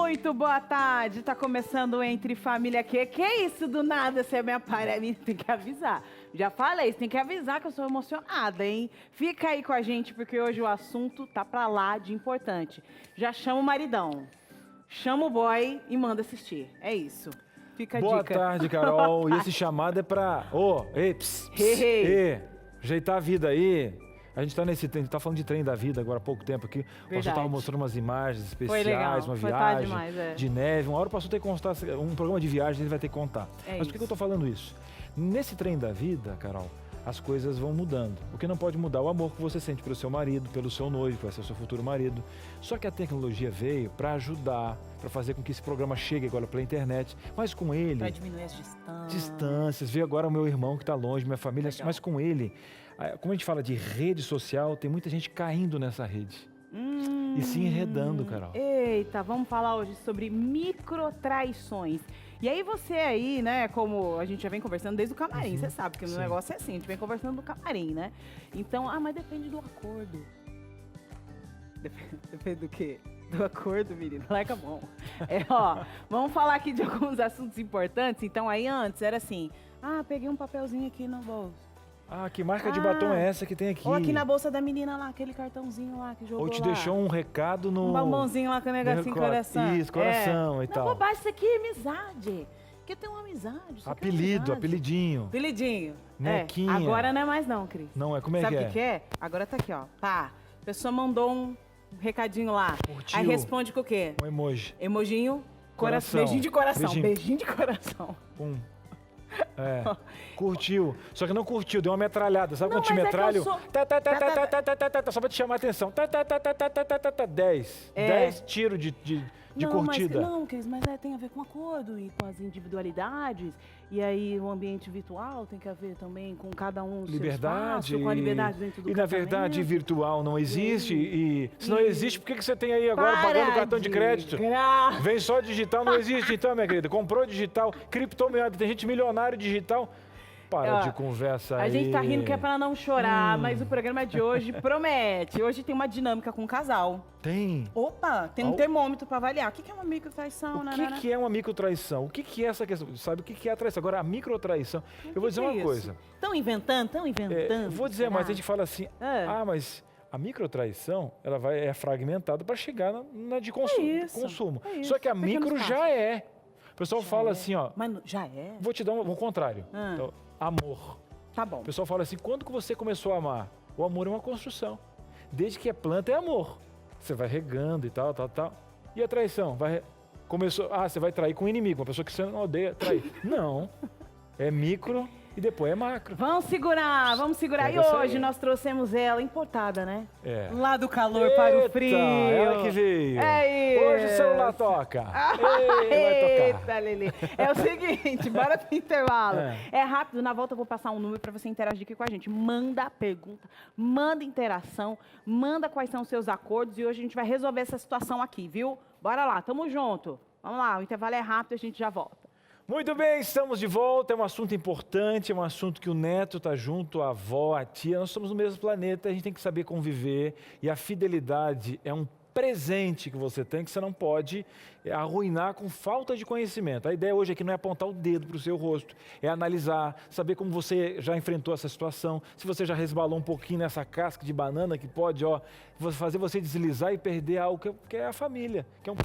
Muito boa tarde, tá começando Entre Família aqui. Que isso, do nada você me aparece? Tem que avisar. Já falei, você tem que avisar que eu sou emocionada, hein? Fica aí com a gente, porque hoje o assunto tá pra lá de importante. Já chama o maridão, chama o boy e manda assistir. É isso. Fica a Boa dica. tarde, Carol. E esse chamado é pra... ajeitar a vida aí. A gente tá nesse trem, tá falando de trem da vida agora há pouco tempo aqui. O pastor tava mostrando umas imagens especiais, uma viagem demais, de neve. Uma hora o pastor tem que contar, um programa de viagem ele vai ter que contar. Mas por que eu tô falando isso? Nesse trem da vida, Carol, as coisas vão mudando. O que não pode mudar é o amor que você sente pelo seu marido, pelo seu noivo, que vai ser o seu futuro marido. Só que a tecnologia veio para ajudar, para fazer com que esse programa chegue agora pela internet. Mas com ele... Vai diminuir as distâncias. Distâncias. Veio agora o meu irmão que está longe, minha família. Legal. Mas com ele, como a gente fala de rede social, tem muita gente caindo nessa rede. E se enredando, Carol. Eita, vamos falar hoje sobre microtraições. E aí você aí, né, como a gente já vem conversando desde o camarim, você sabe que o negócio é assim, a gente vem conversando no camarim, né? Então, mas depende do acordo. Depende do quê? Do acordo, menino, larga a mão. Vamos falar aqui de alguns assuntos importantes. Então aí antes era assim, peguei um papelzinho aqui no bolso. Que marca de batom é essa que tem aqui? Ou aqui na bolsa da menina lá, aquele cartãozinho lá que jogou lá. Ou te deixou um recado no... Um bombonzinho lá com o negocinho coração. Isso, coração e tal. Não, bobagem, isso aqui é amizade. Porque tem uma amizade. Apelidinho. Apelidinho. Nequinha. Agora não é mais não, Cris. Não é, como é Sabe que é? Sabe o que é? Agora tá aqui, ó. Pá, a pessoa mandou um recadinho lá. Curtiu. Aí responde com o quê? Um emoji. Emojinho, coração. Beijinho de coração. Beijinho de coração. Pum. Curtiu. Só que não curtiu, deu uma metralhada. Sabe quando te metralho? Só pra te chamar a atenção. 10. 10 tiros de curtida. Não, Cris, mas tem a ver com acordo e com as individualidades. E aí o ambiente virtual tem que ver também com cada um liberdade, seu espaço, com a liberdade dentro do casamento. Na verdade, virtual não existe. E se não existe, por que você tem aí agora pagando cartão de crédito? Vem só digital, não existe então, minha querida. Comprou digital, criptomoeda, tem gente milionário digital. Para de conversa aí. A gente tá rindo que é pra não chorar, mas o programa de hoje promete. Hoje tem uma dinâmica com o casal. Tem? Opa, tem um termômetro pra avaliar. O que é uma microtraição, né? O que é uma microtraição? O que é essa questão? Sabe o que é a traição? Agora, a microtraição, eu vou dizer uma coisa. Estão inventando. Vou dizer, mas a gente fala assim, mas a microtraição, ela é fragmentada para chegar na de consumo. Só que a micro já é. O pessoal fala assim, ó... Mas já é? Vou te dar um contrário. Então, amor. Tá bom. O pessoal fala assim, quando que você começou a amar? O amor é uma construção. Desde que é planta, é amor. Você vai regando e tal. E a traição? Começou, você vai trair com o inimigo, uma pessoa que você não odeia, trair. Não. É micro e depois é macro. Vamos segurar. E hoje nós trouxemos ela importada, né? Lá do calor para o frio. Ela que veio. É isso. Hoje o celular toca. Vai tocar. Lelê. É o seguinte, bora pro intervalo. É rápido, na volta eu vou passar um número para você interagir aqui com a gente. Manda pergunta, manda interação, manda quais são os seus acordos e hoje a gente vai resolver essa situação aqui, viu? Bora lá, tamo junto. Vamos lá, o intervalo é rápido e a gente já volta. Muito bem, estamos de volta. É um assunto importante, é um assunto que o neto está junto, a avó, a tia. Nós estamos no mesmo planeta, a gente tem que saber conviver. E a fidelidade é um presente que você tem, que você não pode arruinar com falta de conhecimento. A ideia hoje aqui não é apontar o dedo para o seu rosto, é analisar, saber como você já enfrentou essa situação, se você já resbalou um pouquinho nessa casca de banana que pode fazer você deslizar e perder algo que é a família, que é um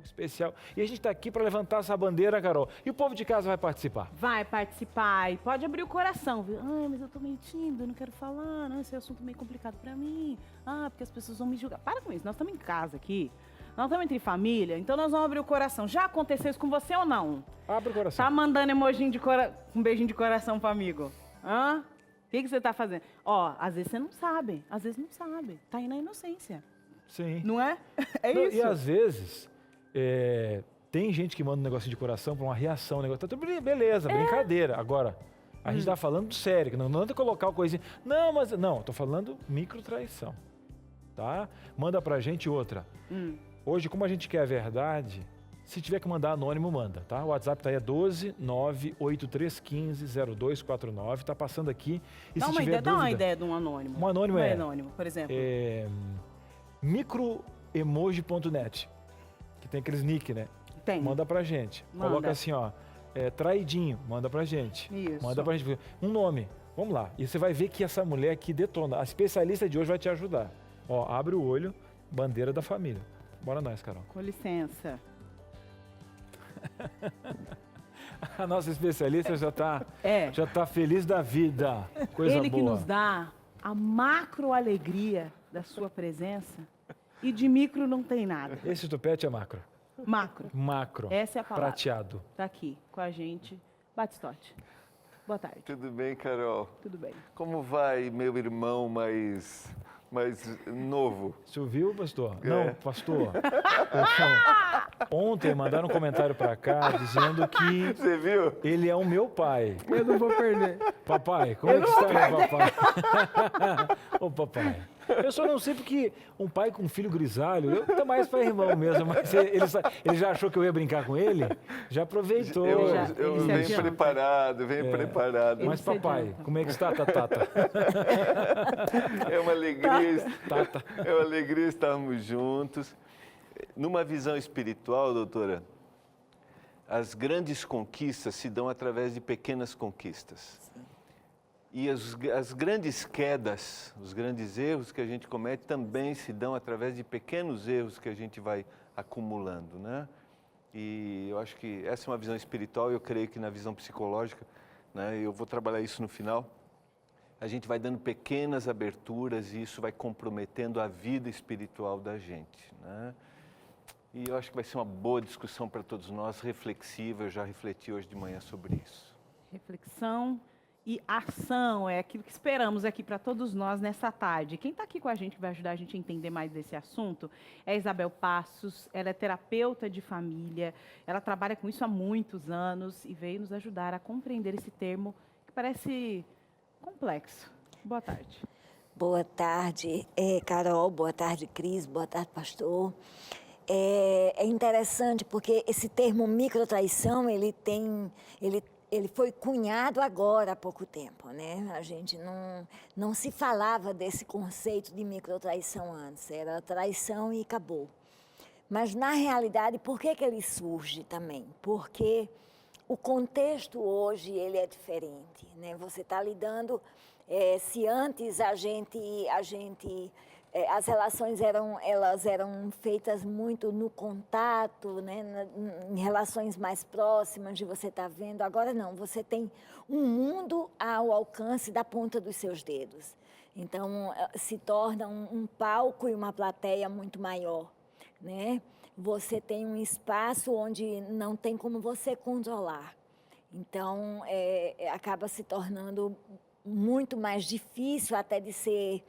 especial. E a gente está aqui para levantar essa bandeira, Carol. E o povo de casa vai participar? Vai participar e pode abrir o coração, viu? Mas eu tô meio tímido, eu não quero falar, não, esse é um assunto meio complicado para mim. Porque as pessoas vão me julgar. Para com isso, nós estamos em casa aqui, nós estamos entre família, então nós vamos abrir o coração. Já aconteceu isso com você ou não? Abre o coração. Tá mandando emojinho um beijinho de coração pro amigo? O que você tá fazendo? Às vezes você não sabe, tá aí na inocência. Sim. Não é? Isso. E às vezes... tem gente que manda um negocinho de coração para uma reação, tá tudo beleza, brincadeira. Agora, a gente tá falando sério, que não anda colocar uma coisinha. Não, tô falando microtraição, tá? Manda pra gente outra. Hoje, como a gente quer a verdade, se tiver que mandar anônimo, manda, tá? O WhatsApp tá aí, 12 98315 0249, tá passando aqui. E se tiver dúvida, dá uma ideia de um anônimo. Um anônimo anônimo, por exemplo. Microemoji.net. tem aqueles nick, né? Tem. Manda pra gente. Manda. Coloca assim, ó, traidinho, manda pra gente. Isso. Manda pra gente. Um nome. Vamos lá. E você vai ver que essa mulher aqui detona. A especialista de hoje vai te ajudar. Ó, abre o olho, bandeira da família. Bora nós, Carol. Com licença. A nossa especialista já tá feliz da vida. Coisa Ele boa. que nos dá a macro alegria da sua presença e de micro não tem nada. Esse tupete é macro. Macro. Macro. Essa é a palavra. Prateado. Tá aqui com a gente. Batistote. Boa tarde. Tudo bem, Carol? Tudo bem. Como vai meu irmão mais novo? Você ouviu, pastor? É. Não, pastor. Ontem mandaram um comentário pra cá dizendo que Você viu? ele é o meu pai. Eu não vou perder. Papai, como é que está, meu papai? Ô, papai. Eu só não sei porque um pai com um filho grisalho, eu tô mais para irmão mesmo, mas ele já achou que eu ia brincar com ele, já aproveitou. Eu ele se venho adianta. preparado, preparado. Ele Mas se papai, adianta. como é que está, Tatata? É uma alegria, Tata. é uma alegria estarmos juntos. Numa visão espiritual, doutora, as grandes conquistas se dão através de pequenas conquistas. E as grandes quedas, os grandes erros que a gente comete também se dão através de pequenos erros que a gente vai acumulando, né? E eu acho que essa é uma visão espiritual e eu creio que na visão psicológica, né, eu vou trabalhar isso no final, a gente vai dando pequenas aberturas e isso vai comprometendo a vida espiritual da gente, né? E eu acho que vai ser uma boa discussão para todos nós, reflexiva, eu já refleti hoje de manhã sobre isso. Reflexão e ação é aquilo que esperamos aqui para todos nós nessa tarde. Quem está aqui com a gente, que vai ajudar a gente a entender mais desse assunto, é a Isabel Passos. Ela é terapeuta de família, ela trabalha com isso há muitos anos e veio nos ajudar a compreender esse termo que parece complexo. Boa tarde. Boa tarde, Carol. Boa tarde, Cris. Boa tarde, pastor. É interessante porque esse termo microtraição, ele foi cunhado agora há pouco tempo, né? A gente não se falava desse conceito de microtraição antes, era traição e acabou. Mas, na realidade, por que ele surge também? Porque o contexto hoje ele é diferente, né? Você está lidando, se antes as relações eram feitas muito no contato, né? Em relações mais próximas de você estar vendo. Agora não, você tem um mundo ao alcance da ponta dos seus dedos. Então, se torna um palco e uma plateia muito maior, né? Você tem um espaço onde não tem como você controlar. Então, acaba se tornando muito mais difícil até de ser...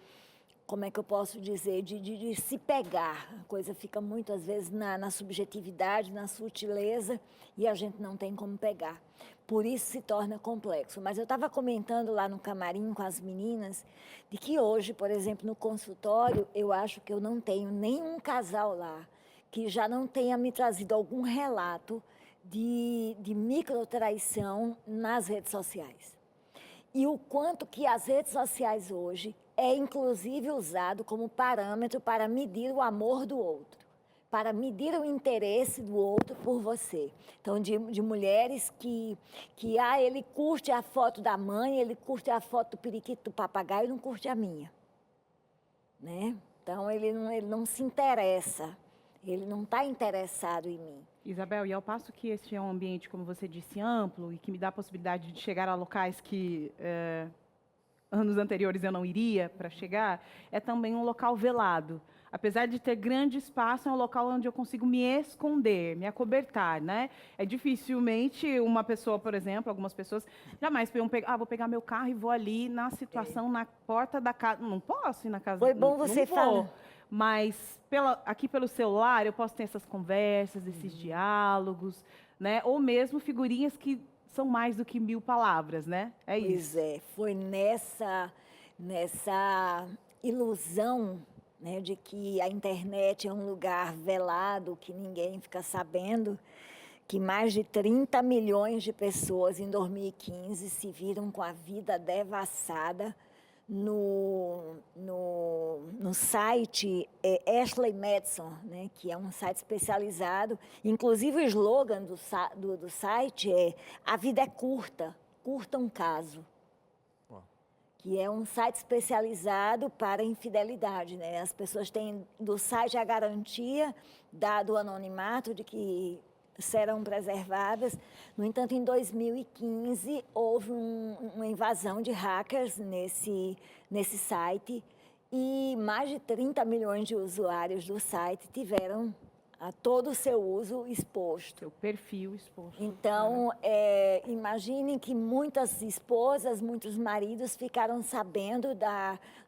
Como é que eu posso dizer, de se pegar. A coisa fica muitas vezes na subjetividade, na sutileza, e a gente não tem como pegar. Por isso se torna complexo. Mas eu estava comentando lá no camarim com as meninas, de que hoje, por exemplo, no consultório, eu acho que eu não tenho nenhum casal lá que já não tenha me trazido algum relato de microtraição nas redes sociais. E o quanto que as redes sociais hoje é inclusive usado como parâmetro para medir o amor do outro, para medir o interesse do outro por você. Então, de mulheres que ele curte a foto da mãe, ele curte a foto do periquito do papagaio, não curte a minha, né? Então, ele não se interessa, ele não está interessado em mim. Isabel, e ao passo que este é um ambiente, como você disse, amplo e que me dá a possibilidade de chegar a locais que anos anteriores eu não iria para chegar, é também um local velado. Apesar de ter grande espaço, é um local onde eu consigo me esconder, me acobertar, né? É dificilmente uma pessoa, por exemplo, algumas pessoas jamais vou pegar meu carro e vou ali na situação, na porta da casa. Não posso ir na casa. Foi bom você falar. Mas aqui pelo celular eu posso ter essas conversas, esses diálogos, né? Ou mesmo figurinhas que são mais do que 1000 palavras, né? É isso. Pois é, foi nessa ilusão, né, de que a internet é um lugar velado, que ninguém fica sabendo, que mais de 30 milhões de pessoas em 2015 se viram com a vida devassada no site Ashley Madison, né, que é um site especializado. Inclusive, o slogan do site é "A vida é curta, curta um caso", que é um site especializado para infidelidade, né? As pessoas têm do site a garantia, dado o anonimato, de que serão preservadas. No entanto, em 2015, houve uma invasão de hackers nesse site e mais de 30 milhões de usuários do site tiveram todo o seu uso exposto. Seu perfil exposto. Então, imaginem que muitas esposas, muitos maridos ficaram sabendo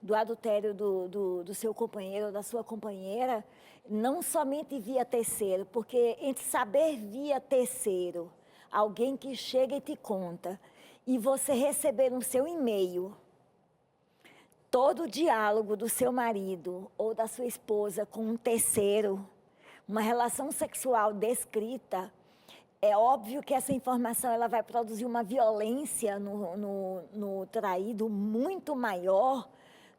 do adultério do seu companheiro ou da sua companheira, não somente via terceiro, porque entre saber via terceiro, alguém que chega e te conta, e você receber no seu e-mail todo o diálogo do seu marido ou da sua esposa com um terceiro, uma relação sexual descrita, é óbvio que essa informação ela vai produzir uma violência no traído muito maior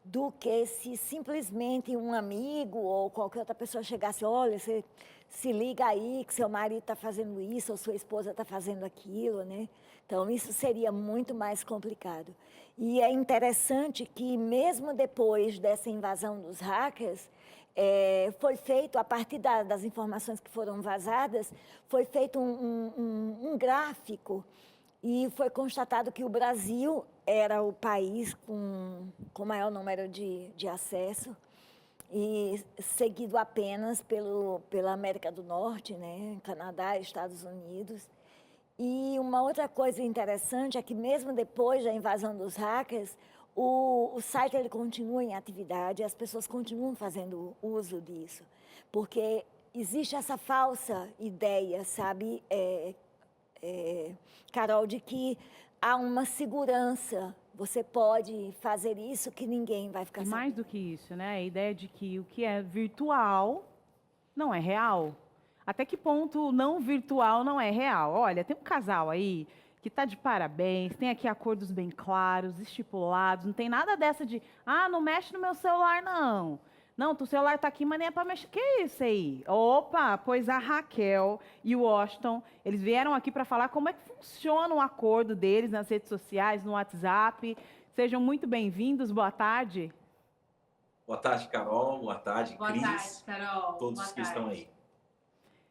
do que se simplesmente um amigo ou qualquer outra pessoa chegasse: olha, você se liga aí que seu marido está fazendo isso ou sua esposa está fazendo aquilo, né? Então, isso seria muito mais complicado. E é interessante que, mesmo depois dessa invasão dos hackers, foi feito, a partir das informações que foram vazadas, foi feito um gráfico e foi constatado que o Brasil era o país com maior número de acesso, e seguido apenas pela América do Norte, né, Canadá, Estados Unidos. E uma outra coisa interessante é que, mesmo depois da invasão dos hackers, o site ele continua em atividade, as pessoas continuam fazendo uso disso, porque existe essa falsa ideia, sabe, Carol, de que há uma segurança, você pode fazer isso que ninguém vai ficar E sabendo. mais do que isso, né? A ideia de que o que é virtual não é real. Até que ponto não virtual não é real? Olha, tem um casal aí que está de parabéns, tem aqui acordos bem claros, estipulados, não tem nada dessa de, não mexe no meu celular, não. Não, teu celular está aqui, mas nem é para mexer. Que isso aí? Opa, pois a Raquel e o Washington, eles vieram aqui para falar como é que funciona o acordo deles nas redes sociais, no WhatsApp. Sejam muito bem-vindos, boa tarde. Boa tarde, Carol, boa tarde, Cris. Boa tarde, Carol. Todos Boa que estão aí.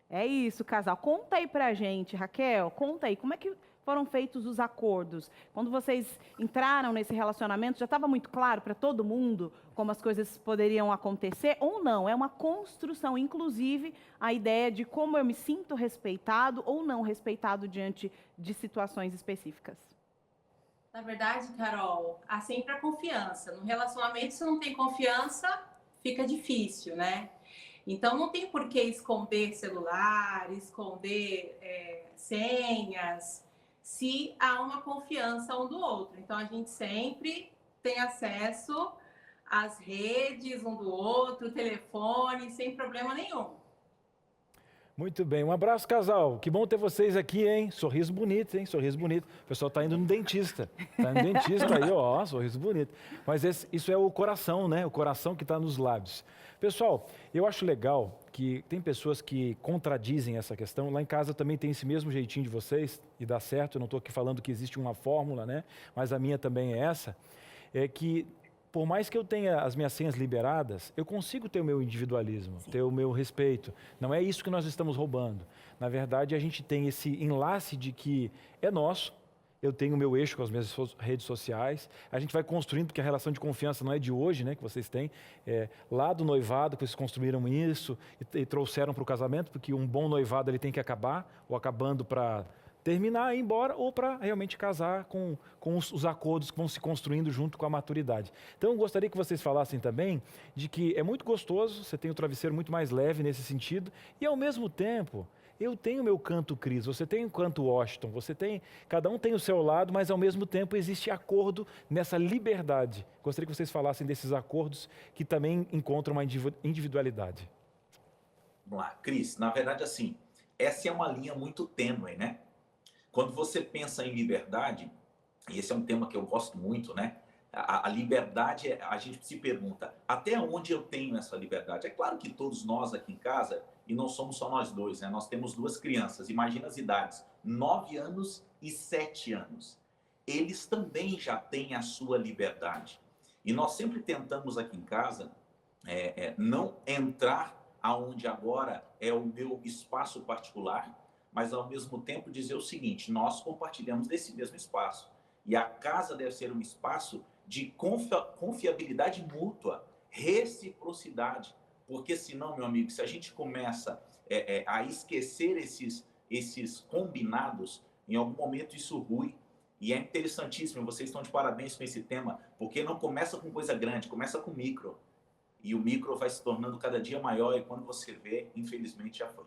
É isso, casal. Conta aí pra gente, Raquel, conta aí, como é que foram feitos os acordos? Quando vocês entraram nesse relacionamento, já estava muito claro para todo mundo como as coisas poderiam acontecer ou não? É uma construção, inclusive, a ideia de como eu me sinto respeitado ou não respeitado diante de situações específicas. Na verdade, Carol, há sempre a confiança. No relacionamento, se não tem confiança, fica difícil, né? Então, não tem por que esconder celular, esconder senhas, se há uma confiança um do outro. Então, a gente sempre tem acesso às redes um do outro, telefone, sem problema nenhum. Muito bem, um abraço, casal. Que bom ter vocês aqui, hein? Sorriso bonito, hein? Sorriso bonito. O pessoal tá indo no dentista. Tá no dentista aí, ó, sorriso bonito. Mas isso é o coração, né? O coração que está nos lábios. Pessoal, eu acho legal que tem pessoas que contradizem essa questão. Lá em casa também tem esse mesmo jeitinho de vocês, e dá certo. Eu não estou aqui falando que existe uma fórmula, né? Mas a minha também é essa. É que, por mais que eu tenha as minhas senhas liberadas, eu consigo ter o meu individualismo, ter o meu respeito. Não é isso que nós estamos roubando. Na verdade, a gente tem esse enlace de que é nosso. Eu tenho o meu eixo com as minhas redes sociais. A gente vai construindo, porque a relação de confiança não é de hoje, né, que vocês têm. Lá do noivado, que vocês construíram isso e trouxeram para o casamento, porque um bom noivado ele tem que acabar, ou acabando para terminar, ir embora, ou para realmente casar com os acordos que vão se construindo junto com a maturidade. Então, eu gostaria que vocês falassem também de que é muito gostoso, você tem o travesseiro muito mais leve nesse sentido, e ao mesmo tempo, eu tenho o meu canto Cris, você tem o canto Washington, cada um tem o seu lado, mas ao mesmo tempo existe acordo nessa liberdade. Gostaria que vocês falassem desses acordos que também encontram uma individualidade. Vamos lá, Cris, na verdade, assim, essa é uma linha muito tênue, né? Quando você pensa em liberdade, e esse é um tema que eu gosto muito, né? A liberdade, a gente se pergunta, até onde eu tenho essa liberdade? É claro que todos nós aqui em casa, e não somos só nós dois, né? Nós temos 2 crianças, imagina as idades, 9 anos e 7 anos. Eles também já têm a sua liberdade. E nós sempre tentamos aqui em casa não entrar aonde agora é o meu espaço particular, mas ao mesmo tempo dizer o seguinte, nós compartilhamos desse mesmo espaço. E a casa deve ser um espaço de confiabilidade mútua, reciprocidade. Porque senão, meu amigo, se a gente começa a esquecer esses combinados, em algum momento isso rui. E é interessantíssimo, vocês estão de parabéns com esse tema, porque não começa com coisa grande, começa com micro. E o micro vai se tornando cada dia maior e quando você vê, infelizmente já foi.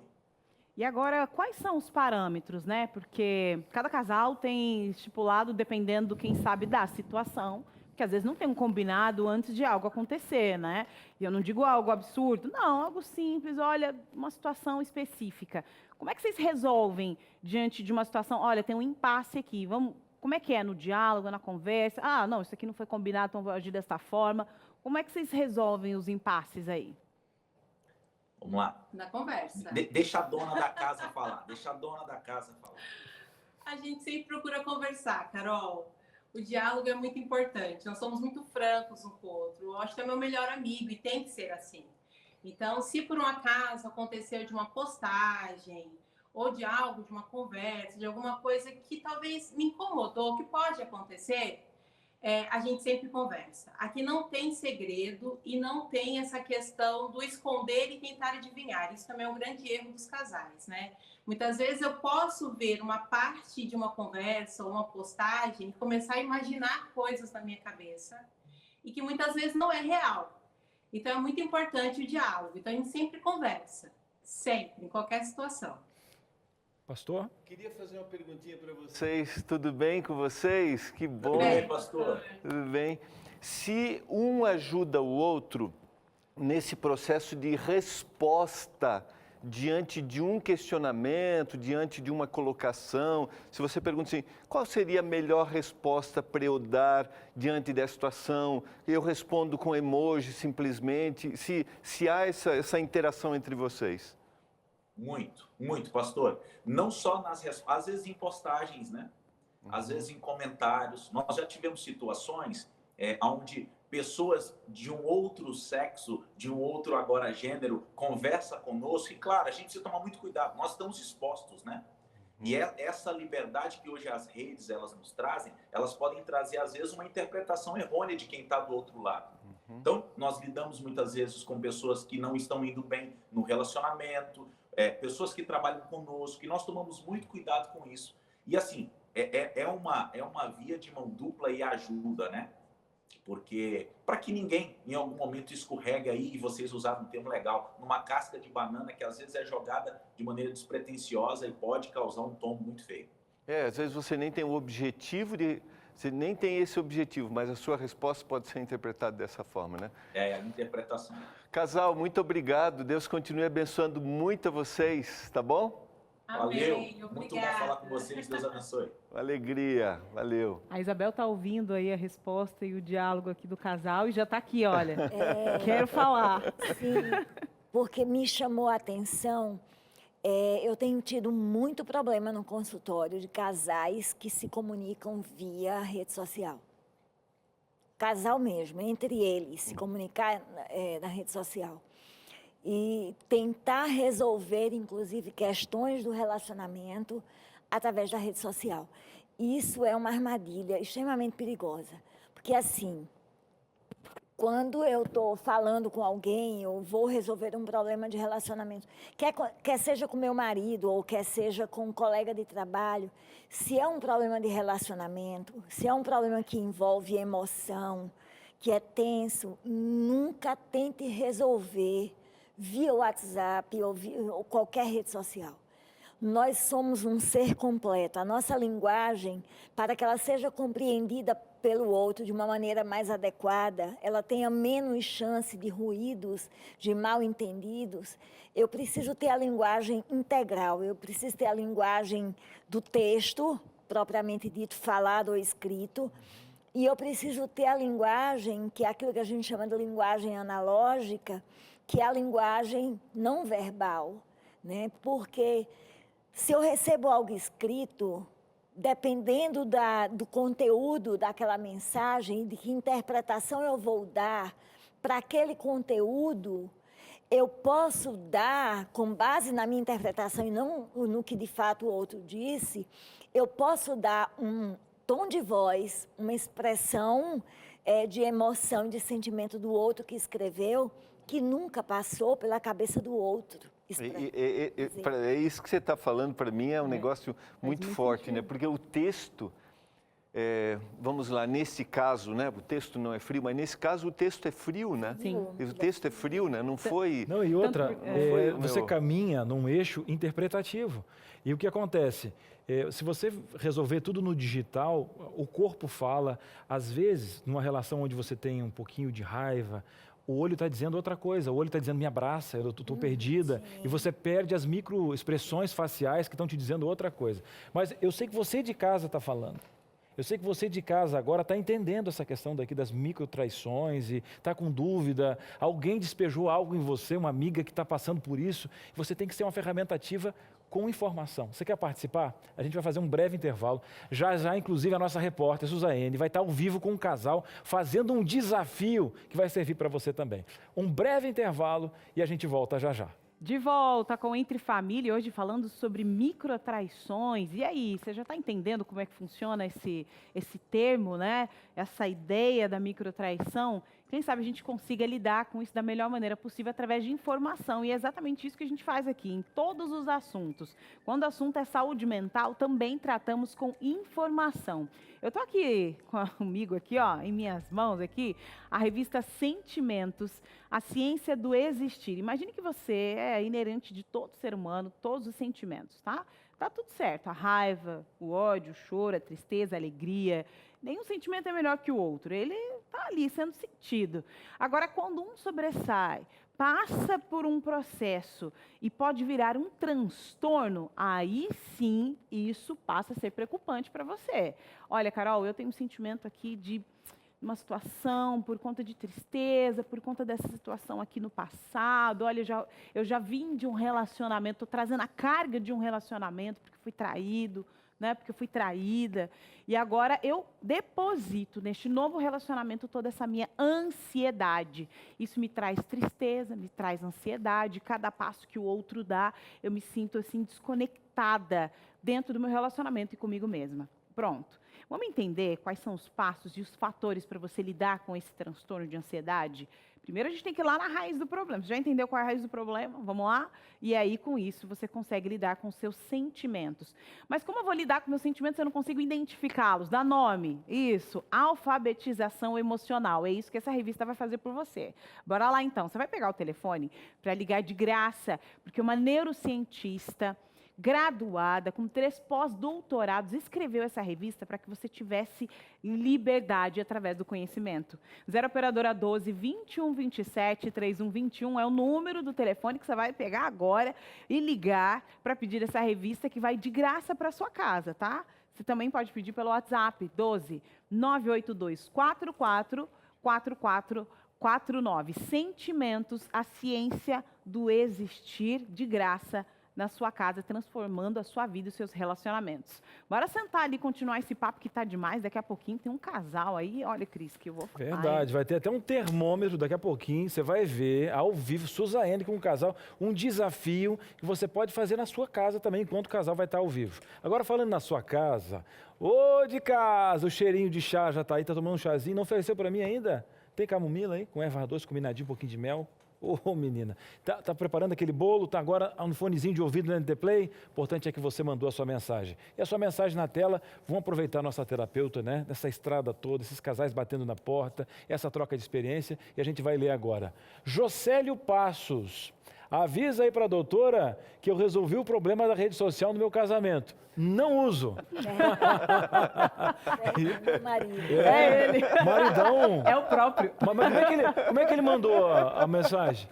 E agora, quais são os parâmetros, né? Porque cada casal tem estipulado, dependendo do quem sabe da situação, que às vezes não tem um combinado antes de algo acontecer, né? E eu não digo algo absurdo, não, algo simples, olha, uma situação específica. Como é que vocês resolvem diante de uma situação, olha, tem um impasse aqui, como é que é no diálogo, na conversa? Ah, não, isso aqui não foi combinado, então vou agir desta forma. Como é que vocês resolvem os impasses aí? Vamos lá. Na conversa. Deixa a dona da casa falar. Deixa a dona da casa falar. A gente sempre procura conversar, Carol. O diálogo é muito importante. Nós somos muito francos um com o outro. Eu acho que é meu melhor amigo e tem que ser assim. Então, se por um acaso aconteceu de uma postagem ou de algo, de uma conversa, de alguma coisa que talvez me incomodou, que pode acontecer, a gente sempre conversa. Aqui não tem segredo e não tem essa questão do esconder e tentar adivinhar. Isso também é um grande erro dos casais, né? Muitas vezes eu posso ver uma parte de uma conversa ou uma postagem e começar a imaginar coisas na minha cabeça e que muitas vezes não é real. Então é muito importante o diálogo. Então a gente sempre conversa, sempre, em qualquer situação. Pastor? Queria fazer uma perguntinha para vocês. Tudo bem com vocês? Que bom. Tudo bem, pastor? Tudo bem. Se um ajuda o outro nesse processo de resposta diante de um questionamento, diante de uma colocação, se você pergunta assim, qual seria a melhor resposta para eu dar diante dessa situação? Eu respondo com emoji simplesmente. Se há essa interação entre vocês. Muito, pastor. Não só às vezes em postagens, né? Às vezes em comentários. Nós já tivemos situações onde pessoas de um outro sexo, de um outro agora gênero, conversa conosco. E claro, a gente precisa tomar muito cuidado. Nós estamos expostos, né? E essa liberdade que hoje as redes elas nos trazem, elas podem trazer às vezes uma interpretação errônea de quem está do outro lado. Então, nós lidamos muitas vezes com pessoas que não estão indo bem no relacionamento, pessoas que trabalham conosco, e nós tomamos muito cuidado com isso. E assim, é uma via de mão dupla e ajuda, né? Porque para que ninguém em algum momento escorregue aí, e vocês usaram um termo legal, numa casca de banana que às vezes é jogada de maneira despretensiosa e pode causar um tombo muito feio. Às vezes você nem tem o objetivo você nem tem esse objetivo, mas a sua resposta pode ser interpretada dessa forma, né? É a interpretação. Casal, muito obrigado. Deus continue abençoando muito a vocês, tá bom? Valeu. Amém, Muito bom falar com vocês. Deus abençoe. Alegria, valeu. A Isabel está ouvindo aí a resposta e o diálogo aqui do casal e já está aqui, olha. Quero falar. Sim, porque me chamou a atenção. Eu tenho tido muito problema no consultório de casais que se comunicam via rede social. Casal mesmo, entre eles, se comunicar na rede social. E tentar resolver, inclusive, questões do relacionamento através da rede social. Isso é uma armadilha extremamente perigosa. Porque, assim, quando eu estou falando com alguém, eu vou resolver um problema de relacionamento, quer seja com meu marido ou quer seja com um colega de trabalho, se é um problema de relacionamento, se é um problema que envolve emoção, que é tenso, nunca tente resolver via WhatsApp ou qualquer rede social. Nós somos um ser completo. A nossa linguagem, para que ela seja compreendida pelo outro de uma maneira mais adequada, ela tenha menos chance de ruídos, de mal entendidos, eu preciso ter a linguagem integral, eu preciso ter a linguagem do texto, propriamente dito, falado ou escrito, E eu preciso ter a linguagem, que é aquilo que a gente chama de linguagem analógica, que é a linguagem não verbal, né? Porque se eu recebo algo escrito, dependendo do conteúdo daquela mensagem, de que interpretação eu vou dar para aquele conteúdo, eu posso dar, com base na minha interpretação e não no que de fato o outro disse, eu posso dar um tom de voz, uma expressão de emoção, de sentimento do outro que escreveu, que nunca passou pela cabeça do outro. É isso que você está falando, para mim, é um negócio muito forte, sentido. né? Porque o texto, vamos lá, nesse caso, né? O texto não é frio, mas nesse caso o texto é frio, né? Sim. O texto é frio, né? Não foi... Não, e outra, Tanto você caminha num eixo interpretativo. E o que acontece? Se você resolver tudo no digital, o corpo fala. Às vezes, numa relação onde você tem um pouquinho de raiva, o olho está dizendo outra coisa. O olho está dizendo, me abraça, eu estou perdida. Sim. E você perde as microexpressões faciais que estão te dizendo outra coisa. Mas eu sei que você de casa está falando. Eu sei que você de casa agora está entendendo essa questão daqui das microtraições e está com dúvida. Alguém despejou algo em você, uma amiga que está passando por isso. Você tem que ser uma ferramenta ativa com informação. Você quer participar? A gente vai fazer um breve intervalo. Já, inclusive, a nossa repórter, Suzane, vai estar ao vivo com um casal, fazendo um desafio que vai servir para você também. Um breve intervalo e a gente volta já já. De volta com Entre Família, hoje falando sobre microtraições. E aí, você já está entendendo como é que funciona esse termo, né? Essa ideia da microtraição? Quem sabe a gente consiga lidar com isso da melhor maneira possível através de informação. E é exatamente isso que a gente faz aqui, em todos os assuntos. Quando o assunto é saúde mental, também tratamos com informação. Eu estou aqui comigo, aqui, ó, em minhas mãos, aqui, a revista Sentimentos, a ciência do existir. Imagine que você é inerente de todo ser humano, todos os sentimentos, tá? Tá tudo certo, a raiva, o ódio, o choro, a tristeza, a alegria. Nenhum sentimento é melhor que o outro, ele está ali sendo sentido. Agora, quando um sobressai, passa por um processo e pode virar um transtorno, aí sim isso passa a ser preocupante para você. Olha, Carol, eu tenho um sentimento aqui de uma situação por conta de tristeza, por conta dessa situação aqui no passado. Olha, eu já vim de um relacionamento, estou trazendo a carga de um relacionamento porque fui traído, né, porque eu fui traída, e agora eu deposito neste novo relacionamento toda essa minha ansiedade. Isso me traz tristeza, me traz ansiedade, cada passo que o outro dá, eu me sinto assim desconectada dentro do meu relacionamento e comigo mesma. Pronto. Vamos entender quais são os passos e os fatores para você lidar com esse transtorno de ansiedade? Primeiro a gente tem que ir lá na raiz do problema. Você já entendeu qual é a raiz do problema? Vamos lá? E aí, com isso, você consegue lidar com os seus sentimentos. Mas como eu vou lidar com meus sentimentos se eu não consigo identificá-los? Dá nome. Isso. Alfabetização emocional. É isso que essa revista vai fazer por você. Bora lá, então. Você vai pegar o telefone para ligar de graça, porque uma neurocientista graduada, com 3 pós-doutorados, escreveu essa revista para que você tivesse liberdade através do conhecimento. 0 operadora 12 21 27 3121 é o número do telefone que você vai pegar agora e ligar para pedir essa revista que vai de graça para sua casa, tá? Você também pode pedir pelo WhatsApp 12 982 44 4449. Sentimentos, a ciência do existir de graça na sua casa, transformando a sua vida e os seus relacionamentos. Bora sentar ali e continuar esse papo que tá demais. Daqui a pouquinho tem um casal aí. Olha, Cris, que eu vou... Verdade, vai ter até um termômetro daqui a pouquinho. Você vai ver ao vivo, Suzane com um casal, um desafio que você pode fazer na sua casa também, enquanto o casal vai estar ao vivo. Agora, falando na sua casa, ô de casa, o cheirinho de chá já tá aí, tá tomando um chazinho. Não ofereceu para mim ainda? Tem camomila aí, com erva doce, combinadinho, um pouquinho de mel. Ô, menina, tá preparando aquele bolo, tá agora um fonezinho de ouvido no NT Play? O importante é que você mandou a sua mensagem. E a sua mensagem na tela, vamos aproveitar a nossa terapeuta, né? Nessa estrada toda, esses casais batendo na porta, essa troca de experiência, e a gente vai ler agora. Jocélio Passos, Avisa aí para a doutora que eu resolvi o problema da rede social no meu casamento. Não uso. É meu marido. É ele. Maridão. É o próprio. Mas como é que ele mandou a mensagem?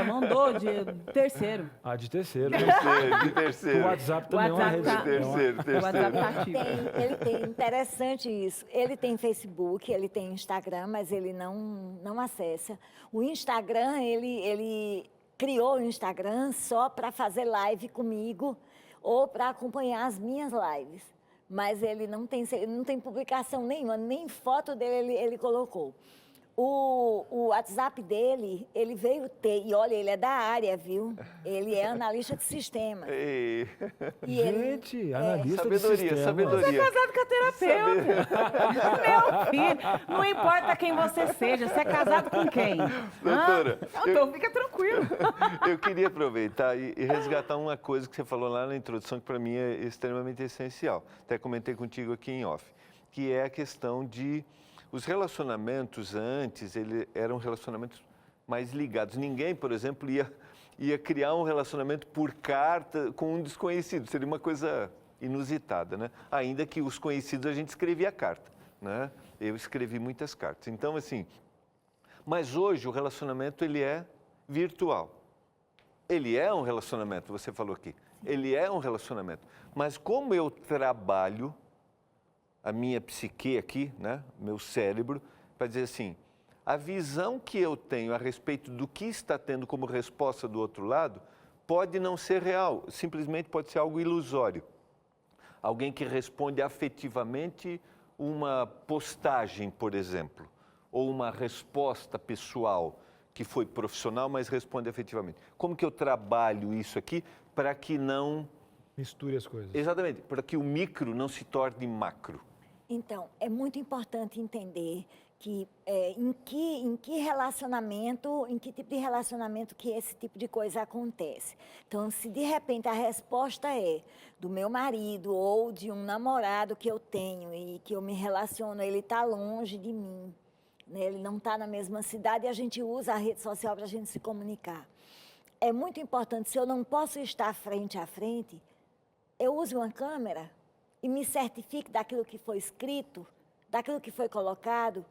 Mandou de terceiro. Ah, de terceiro. De terceiro. O WhatsApp também é uma WhatsApp rede. tá- Terceiro, O WhatsApp tá ativo. Ele tem, interessante isso. Ele tem Facebook, ele tem Instagram, mas ele não acessa. O Instagram, ele criou o Instagram só para fazer live comigo ou para acompanhar as minhas lives. Mas ele não tem publicação nenhuma, nem foto dele ele colocou. O WhatsApp dele, ele veio ter, e olha, ele é da área, viu? Ele é analista de sistema. Ei, E ele- Gente, analista de sabedoria, sistema. sabedoria. Casado com a terapeuta. Meu filho, não importa quem você seja, você é casado com quem? Doutora, Então fica tranquilo. Eu queria aproveitar e resgatar uma coisa que você falou lá na introdução, que para mim é extremamente essencial. Até comentei contigo aqui em off, que é a questão de... Os relacionamentos antes, eram relacionamentos mais ligados. Ninguém, por exemplo, ia criar um relacionamento por carta com um desconhecido. Seria uma coisa inusitada, né? Ainda que os conhecidos a gente escrevia carta, né? Eu escrevi muitas cartas. Então, assim... Mas hoje o relacionamento, ele é virtual. Ele é um relacionamento, você falou aqui. Ele é um relacionamento. Mas como eu trabalho... a minha psique aqui, né, meu cérebro, para dizer assim, a visão que eu tenho a respeito do que está tendo como resposta do outro lado pode não ser real, simplesmente pode ser algo ilusório. Alguém que responde afetivamente uma postagem, por exemplo, ou uma resposta pessoal que foi profissional, mas responde afetivamente. Como que eu trabalho isso aqui para que não... Misture as coisas. Exatamente, para que o micro não se torne macro. Então, é muito importante entender que em que relacionamento, em que tipo de relacionamento que esse tipo de coisa acontece. Então, se de repente a resposta é do meu marido ou de um namorado que eu tenho e que eu me relaciono, ele está longe de mim, né? Ele não está na mesma cidade e a gente usa a rede social para a gente se comunicar. É muito importante, se eu não posso estar frente a frente, eu use uma câmera e me certifique daquilo que foi escrito, daquilo que foi colocado.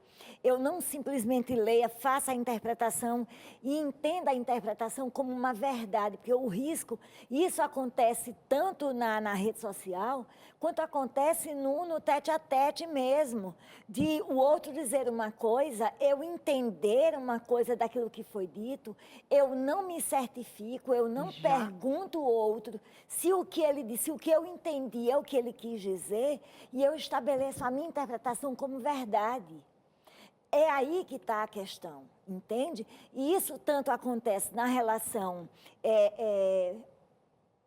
Eu não simplesmente leia, faça a interpretação e entenda a interpretação como uma verdade, porque o risco, isso acontece tanto na rede social, quanto acontece no tete-a-tete mesmo, de o outro dizer uma coisa, eu entender uma coisa daquilo que foi dito, eu não me certifico, eu não pergunto o outro se o que ele disse, o que eu entendi é o que ele quis dizer, e eu estabeleço a minha interpretação como verdade. É aí que está a questão, entende? E isso tanto acontece na relação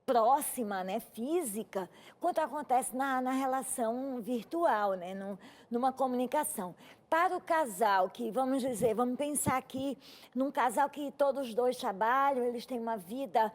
próxima, né, física, quanto acontece na relação virtual, né, numa comunicação. Para o casal que, vamos dizer, vamos pensar aqui num casal que todos os dois trabalham, eles têm uma vida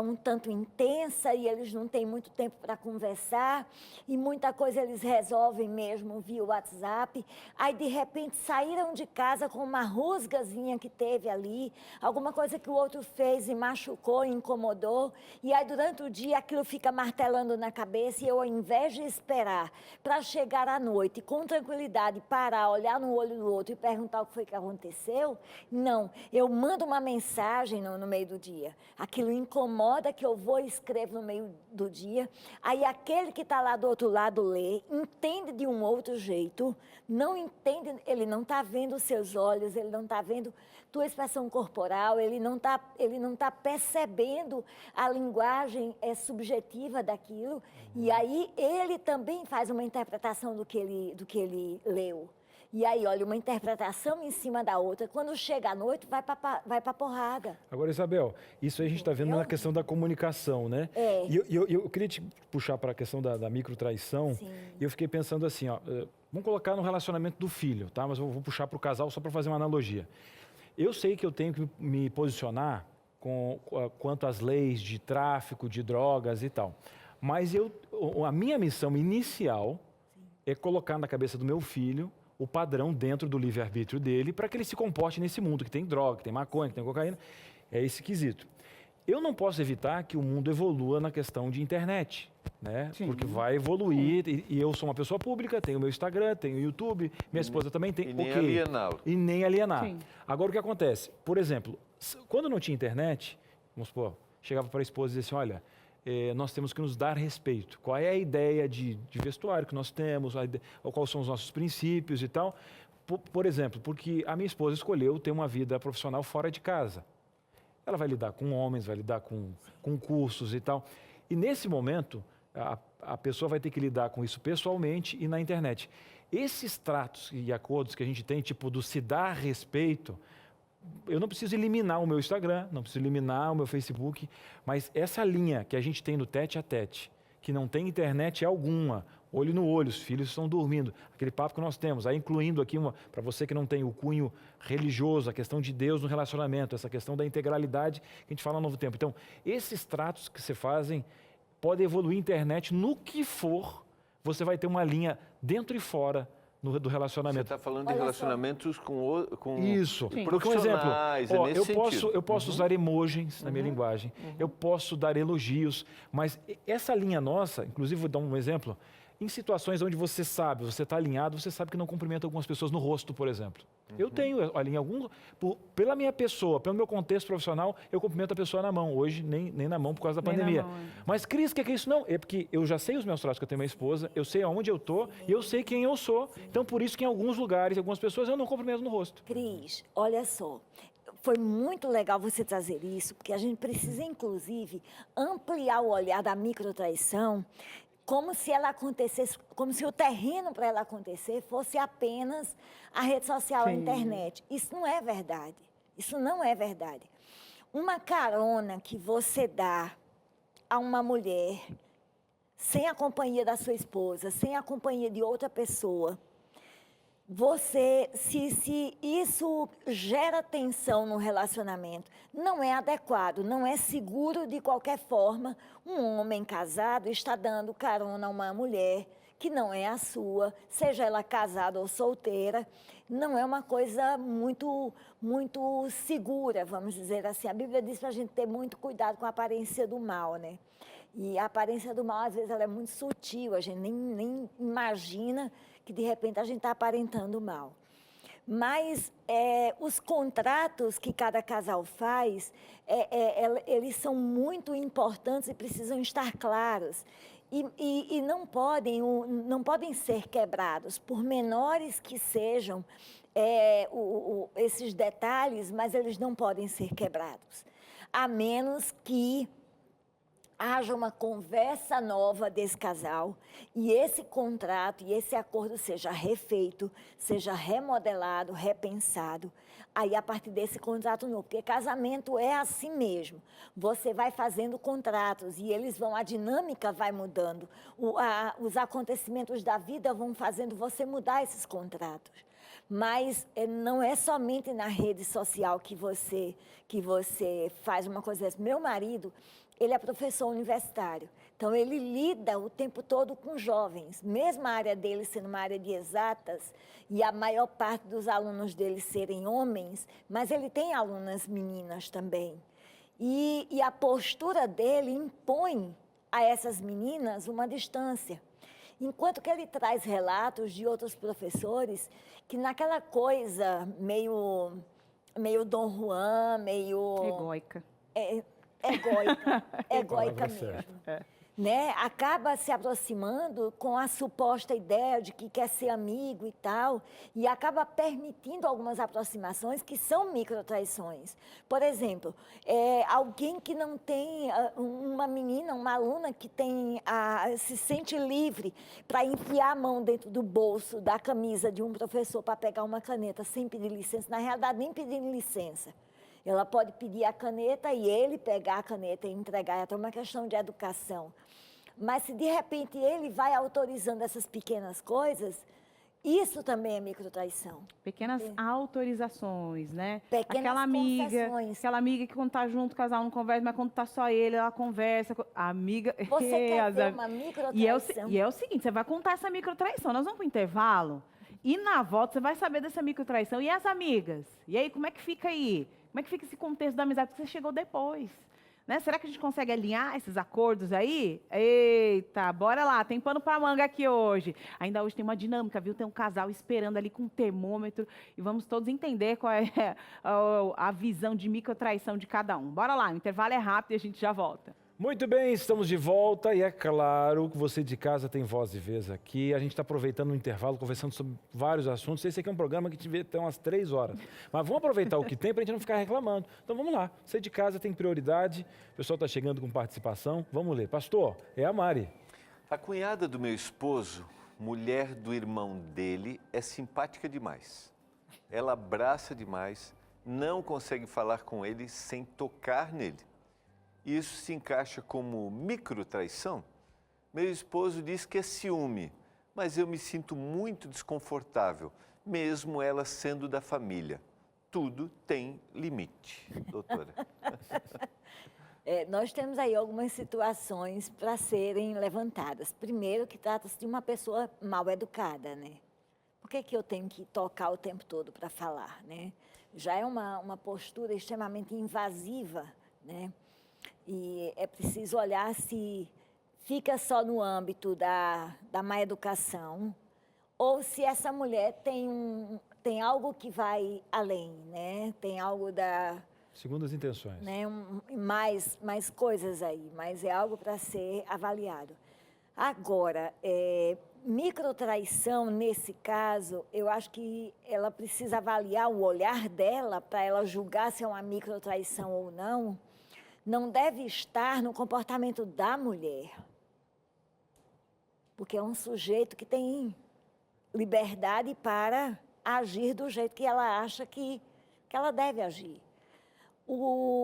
um tanto intensa e eles não têm muito tempo para conversar e muita coisa eles resolvem mesmo via WhatsApp. Aí, de repente, saíram de casa com uma rusgazinha que teve ali, alguma coisa que o outro fez e machucou, incomodou, e aí durante o dia aquilo fica martelando na cabeça e eu, ao invés de esperar para chegar à noite com tranquilidade, parar, olhar no olho do outro e perguntar o que foi que aconteceu, não, eu mando uma mensagem no meio do dia. Aquilo incomoda que eu vou e escrevo no meio do dia, aí aquele que está lá do outro lado lê, entende de um outro jeito, não entende, ele não está vendo os seus olhos, ele não está vendo tua expressão corporal, ele não tá percebendo a linguagem subjetiva daquilo, e aí ele também faz uma interpretação do que ele leu. E aí, olha, uma interpretação em cima da outra. Quando chega à noite, vai para porrada. Agora, Isabel, isso aí a gente está vendo na questão da comunicação, né? É. E eu queria te puxar para a questão da microtraição. Sim. E eu fiquei pensando assim, ó, vamos colocar no relacionamento do filho, tá? Mas eu vou puxar para o casal só para fazer uma analogia. Eu sei que eu tenho que me posicionar quanto às leis de tráfico, de drogas e tal. Mas a minha missão inicial é colocar na cabeça do meu filho o padrão dentro do livre-arbítrio dele para que ele se comporte nesse mundo que tem droga, que tem maconha, que tem cocaína. É esse quesito. Eu não posso evitar que o mundo evolua na questão de internet, né? Sim. Porque vai evoluir e eu sou uma pessoa pública, tenho meu Instagram, tenho o YouTube, minha esposa também tem. E nem ok. aliená-lo. E nem alienar. Sim. Agora, o que acontece? Por exemplo, quando não tinha internet, vamos supor, chegava para a esposa e dizia assim, olha, nós temos que nos dar respeito. Qual é a ideia de vestuário que nós temos, ou quais são os nossos princípios e tal. Por exemplo, porque a minha esposa escolheu ter uma vida profissional fora de casa. Ela vai lidar com homens, vai lidar com cursos e tal. E nesse momento, a pessoa vai ter que lidar com isso pessoalmente e na internet. Esses tratos e acordos que a gente tem, tipo do se dar respeito, eu não preciso eliminar o meu Instagram, não preciso eliminar o meu Facebook, mas essa linha que a gente tem no tete a tete, que não tem internet alguma, olho no olho, os filhos estão dormindo, aquele papo que nós temos, aí incluindo aqui, para você que não tem o cunho religioso, a questão de Deus no relacionamento, essa questão da integralidade que a gente fala no Novo Tempo. Então, esses tratos que se fazem podem evoluir a internet no que for, você vai ter uma linha dentro e fora do Você relacionamento. está falando de Olha só. relacionamentos com Isso. Sim. Porque, um exemplo, profissionais, ó, nesse sentido. eu posso usar emojis na minha linguagem, eu posso dar elogios, mas essa linha nossa, inclusive vou dar um exemplo, em situações onde você sabe, você está alinhado, você sabe que não cumprimenta algumas pessoas no rosto, por exemplo. Eu tenho, olha, pela minha pessoa, pelo meu contexto profissional, eu cumprimento a pessoa na mão. Hoje, nem na mão por causa da Nem na pandemia. mão, é. Mas, Cris, o que é isso? Não, é porque eu já sei os meus tratos, que eu tenho minha esposa, eu sei aonde eu estou e eu sei quem eu sou. Então, por isso que em alguns lugares, algumas pessoas, eu não cumprimento no rosto. Cris, olha só, foi muito legal você trazer isso, porque a gente precisa, inclusive, ampliar o olhar da microtraição, como se ela acontecesse, como se o terreno para ela acontecer fosse apenas a rede social, a Sim. internet. Isso não é verdade. Isso não é verdade. Uma carona que você dá a uma mulher sem a companhia da sua esposa, sem a companhia de outra pessoa, se isso gera tensão no relacionamento, não é adequado, não é seguro de qualquer forma um homem casado está dando carona a uma mulher que não é a sua, seja ela casada ou solteira, não é uma coisa muito segura, vamos dizer assim. A Bíblia diz para a gente ter muito cuidado com a aparência do mal, né? E a aparência do mal, às vezes, ela é muito sutil, a gente nem imagina que, de repente, a gente está aparentando mal. Mas os contratos que cada casal faz, eles são muito importantes e precisam estar claros. E não podem ser quebrados, por menores que sejam esses detalhes, mas eles não podem ser quebrados. A menos que haja uma conversa nova desse casal e esse contrato e esse acordo seja refeito, seja remodelado, repensado. Aí, a partir desse contrato novo, porque casamento é assim mesmo. Você vai fazendo contratos e a dinâmica vai mudando. Os acontecimentos da vida vão fazendo você mudar esses contratos. Mas não é somente na rede social que você faz uma coisa dessa. Meu marido, ele é professor universitário, então ele lida o tempo todo com jovens, mesmo a área dele sendo uma área de exatas e a maior parte dos alunos dele serem homens, mas ele tem alunas meninas também. E a postura dele impõe a essas meninas uma distância. Enquanto que ele traz relatos de outros professores que naquela coisa meio Dom Juan, meio... Egóica. Egóica Palavra mesmo. certa. Né? Acaba se aproximando com a suposta ideia de que quer ser amigo e tal, e acaba permitindo algumas aproximações que são microtraições. Por exemplo, alguém que não tem, uma menina, uma aluna que se sente livre para enfiar a mão dentro do bolso da camisa de um professor para pegar uma caneta sem pedir licença, na realidade nem pedindo licença. Ela pode pedir a caneta e ele pegar a caneta e entregar, é até uma questão de educação. Mas se de repente ele vai autorizando essas pequenas coisas, isso também é microtraição. Pequenas autorizações, né? Pequenas aquela concessões. amiga que quando tá junto, o casal não conversa, mas quando tá só ele, ela conversa. A amiga... Você quer As ver am- uma microtraição? E é o seguinte, você vai contar essa microtraição. Nós vamos pro intervalo e na volta você vai saber dessa microtraição. E as amigas? E aí, como é que fica aí? Como é que fica esse contexto da amizade? Porque você chegou depois. né? Será que a gente consegue alinhar esses acordos aí? Eita, bora lá, tem pano pra manga aqui hoje. Ainda hoje tem uma dinâmica, viu? Tem um casal esperando ali com um termômetro e vamos todos entender qual é a visão de microtraição de cada um. Bora lá, o intervalo é rápido e a gente já volta. Muito bem, estamos de volta e é claro que você de casa tem voz e vez aqui. A gente está aproveitando o intervalo, conversando sobre vários assuntos. Esse aqui é um programa que tiver até umas 3 horas. Mas vamos aproveitar o que tem para a gente não ficar reclamando. Então vamos lá, você de casa tem prioridade, o pessoal está chegando com participação. Vamos ler. Pastor, é a Mari. A cunhada do meu esposo, mulher do irmão dele, é simpática demais. Ela abraça demais, não consegue falar com ele sem tocar nele. Isso se encaixa como microtraição? Meu esposo diz que é ciúme, mas eu me sinto muito desconfortável, mesmo ela sendo da família. Tudo tem limite, doutora. Nós temos aí algumas situações para serem levantadas. Primeiro, que trata-se de uma pessoa mal educada, né? Por que eu tenho que tocar o tempo todo para falar, né? Já é uma postura extremamente invasiva, né? E é preciso olhar se fica só no âmbito da má educação ou se essa mulher tem algo que vai além, né? Tem algo Segundo as intenções. né? Mais coisas aí, mas é algo para ser avaliado. Agora, microtraição, nesse caso, eu acho que ela precisa avaliar o olhar dela para ela julgar se é uma microtraição ou não. Não deve estar no comportamento da mulher, porque é um sujeito que tem liberdade para agir do jeito que ela acha que ela deve agir.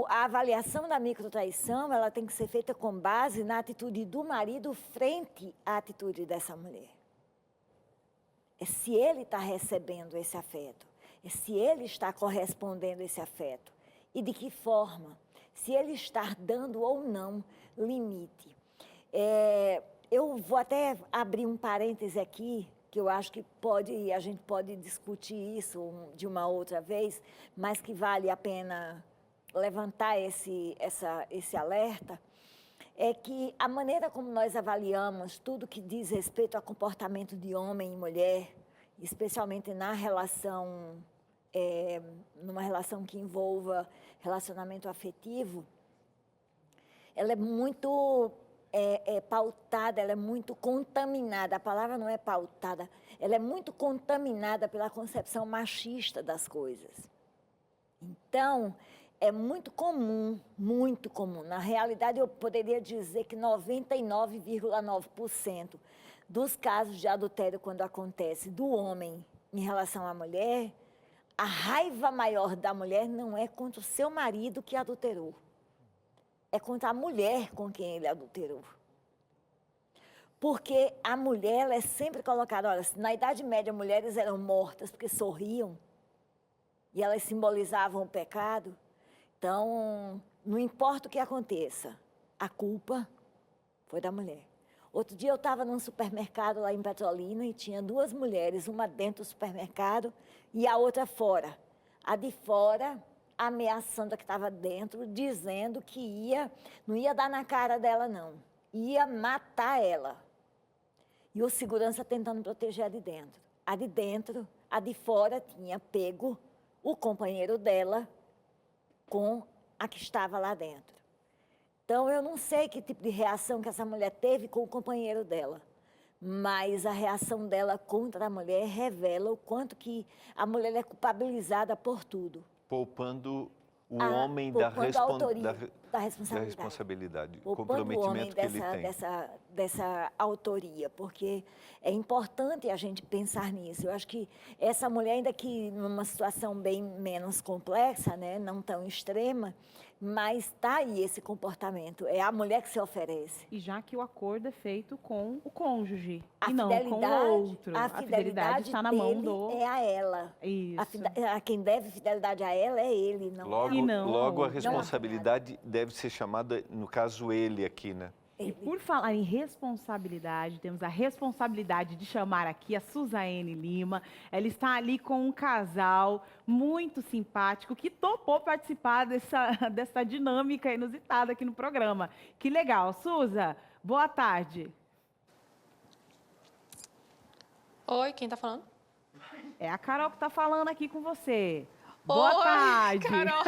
A avaliação da microtraição, ela tem que ser feita com base na atitude do marido frente à atitude dessa mulher. É se ele está recebendo esse afeto, é se ele está correspondendo esse afeto e de que forma. Se ele está dando ou não limite. Eu vou até abrir um parêntese aqui, que eu acho que a gente pode discutir isso de uma outra vez, mas que vale a pena levantar esse alerta, é que a maneira como nós avaliamos tudo que diz respeito ao comportamento de homem e mulher, especialmente na relação, numa relação que envolva relacionamento afetivo, ela é muito pautada, ela é muito contaminada. A palavra não é pautada, ela é muito contaminada pela concepção machista das coisas. Então, é muito comum, na realidade eu poderia dizer que 99,9% dos casos de adultério, quando acontece do homem em relação à mulher, a raiva maior da mulher não é contra o seu marido que adulterou. É contra a mulher com quem ele adulterou. Porque a mulher, ela é sempre colocada... Olha, na Idade Média, mulheres eram mortas porque sorriam e elas simbolizavam o pecado. Então, não importa o que aconteça, a culpa foi da mulher. Outro dia eu estava num supermercado lá em Petrolina e tinha 2 mulheres, uma dentro do supermercado e a outra fora. A de fora ameaçando a que estava dentro, dizendo que não ia dar na cara dela não, ia matar ela. E o segurança tentando proteger a de dentro. A de dentro, a de fora tinha pego o companheiro dela com a que estava lá dentro. Então, eu não sei que tipo de reação que essa mulher teve com o companheiro dela, mas a reação dela contra a mulher revela o quanto que a mulher é culpabilizada por tudo. Poupando o homem da responsabilidade, o comprometimento que ele tem. Dessa autoria, porque é importante a gente pensar nisso. Eu acho que essa mulher, ainda que numa situação bem menos complexa, né, não tão extrema, mas está aí esse comportamento. É a mulher que se oferece. E já que o acordo é feito com o cônjuge A e não com o outro. A fidelidade está na mão é a ela. Isso. A quem deve fidelidade a ela é ele, não Logo, E não- logo a responsabilidade deve ser chamada, no caso ele aqui, né? E por falar em responsabilidade, temos a responsabilidade de chamar aqui a Suzaene Lima. Ela está ali com um casal muito simpático que topou participar dessa dinâmica inusitada aqui no programa. Que legal. Suza, boa tarde. Oi, quem tá falando? É a Carol que está falando aqui com você. Boa tarde. Carol.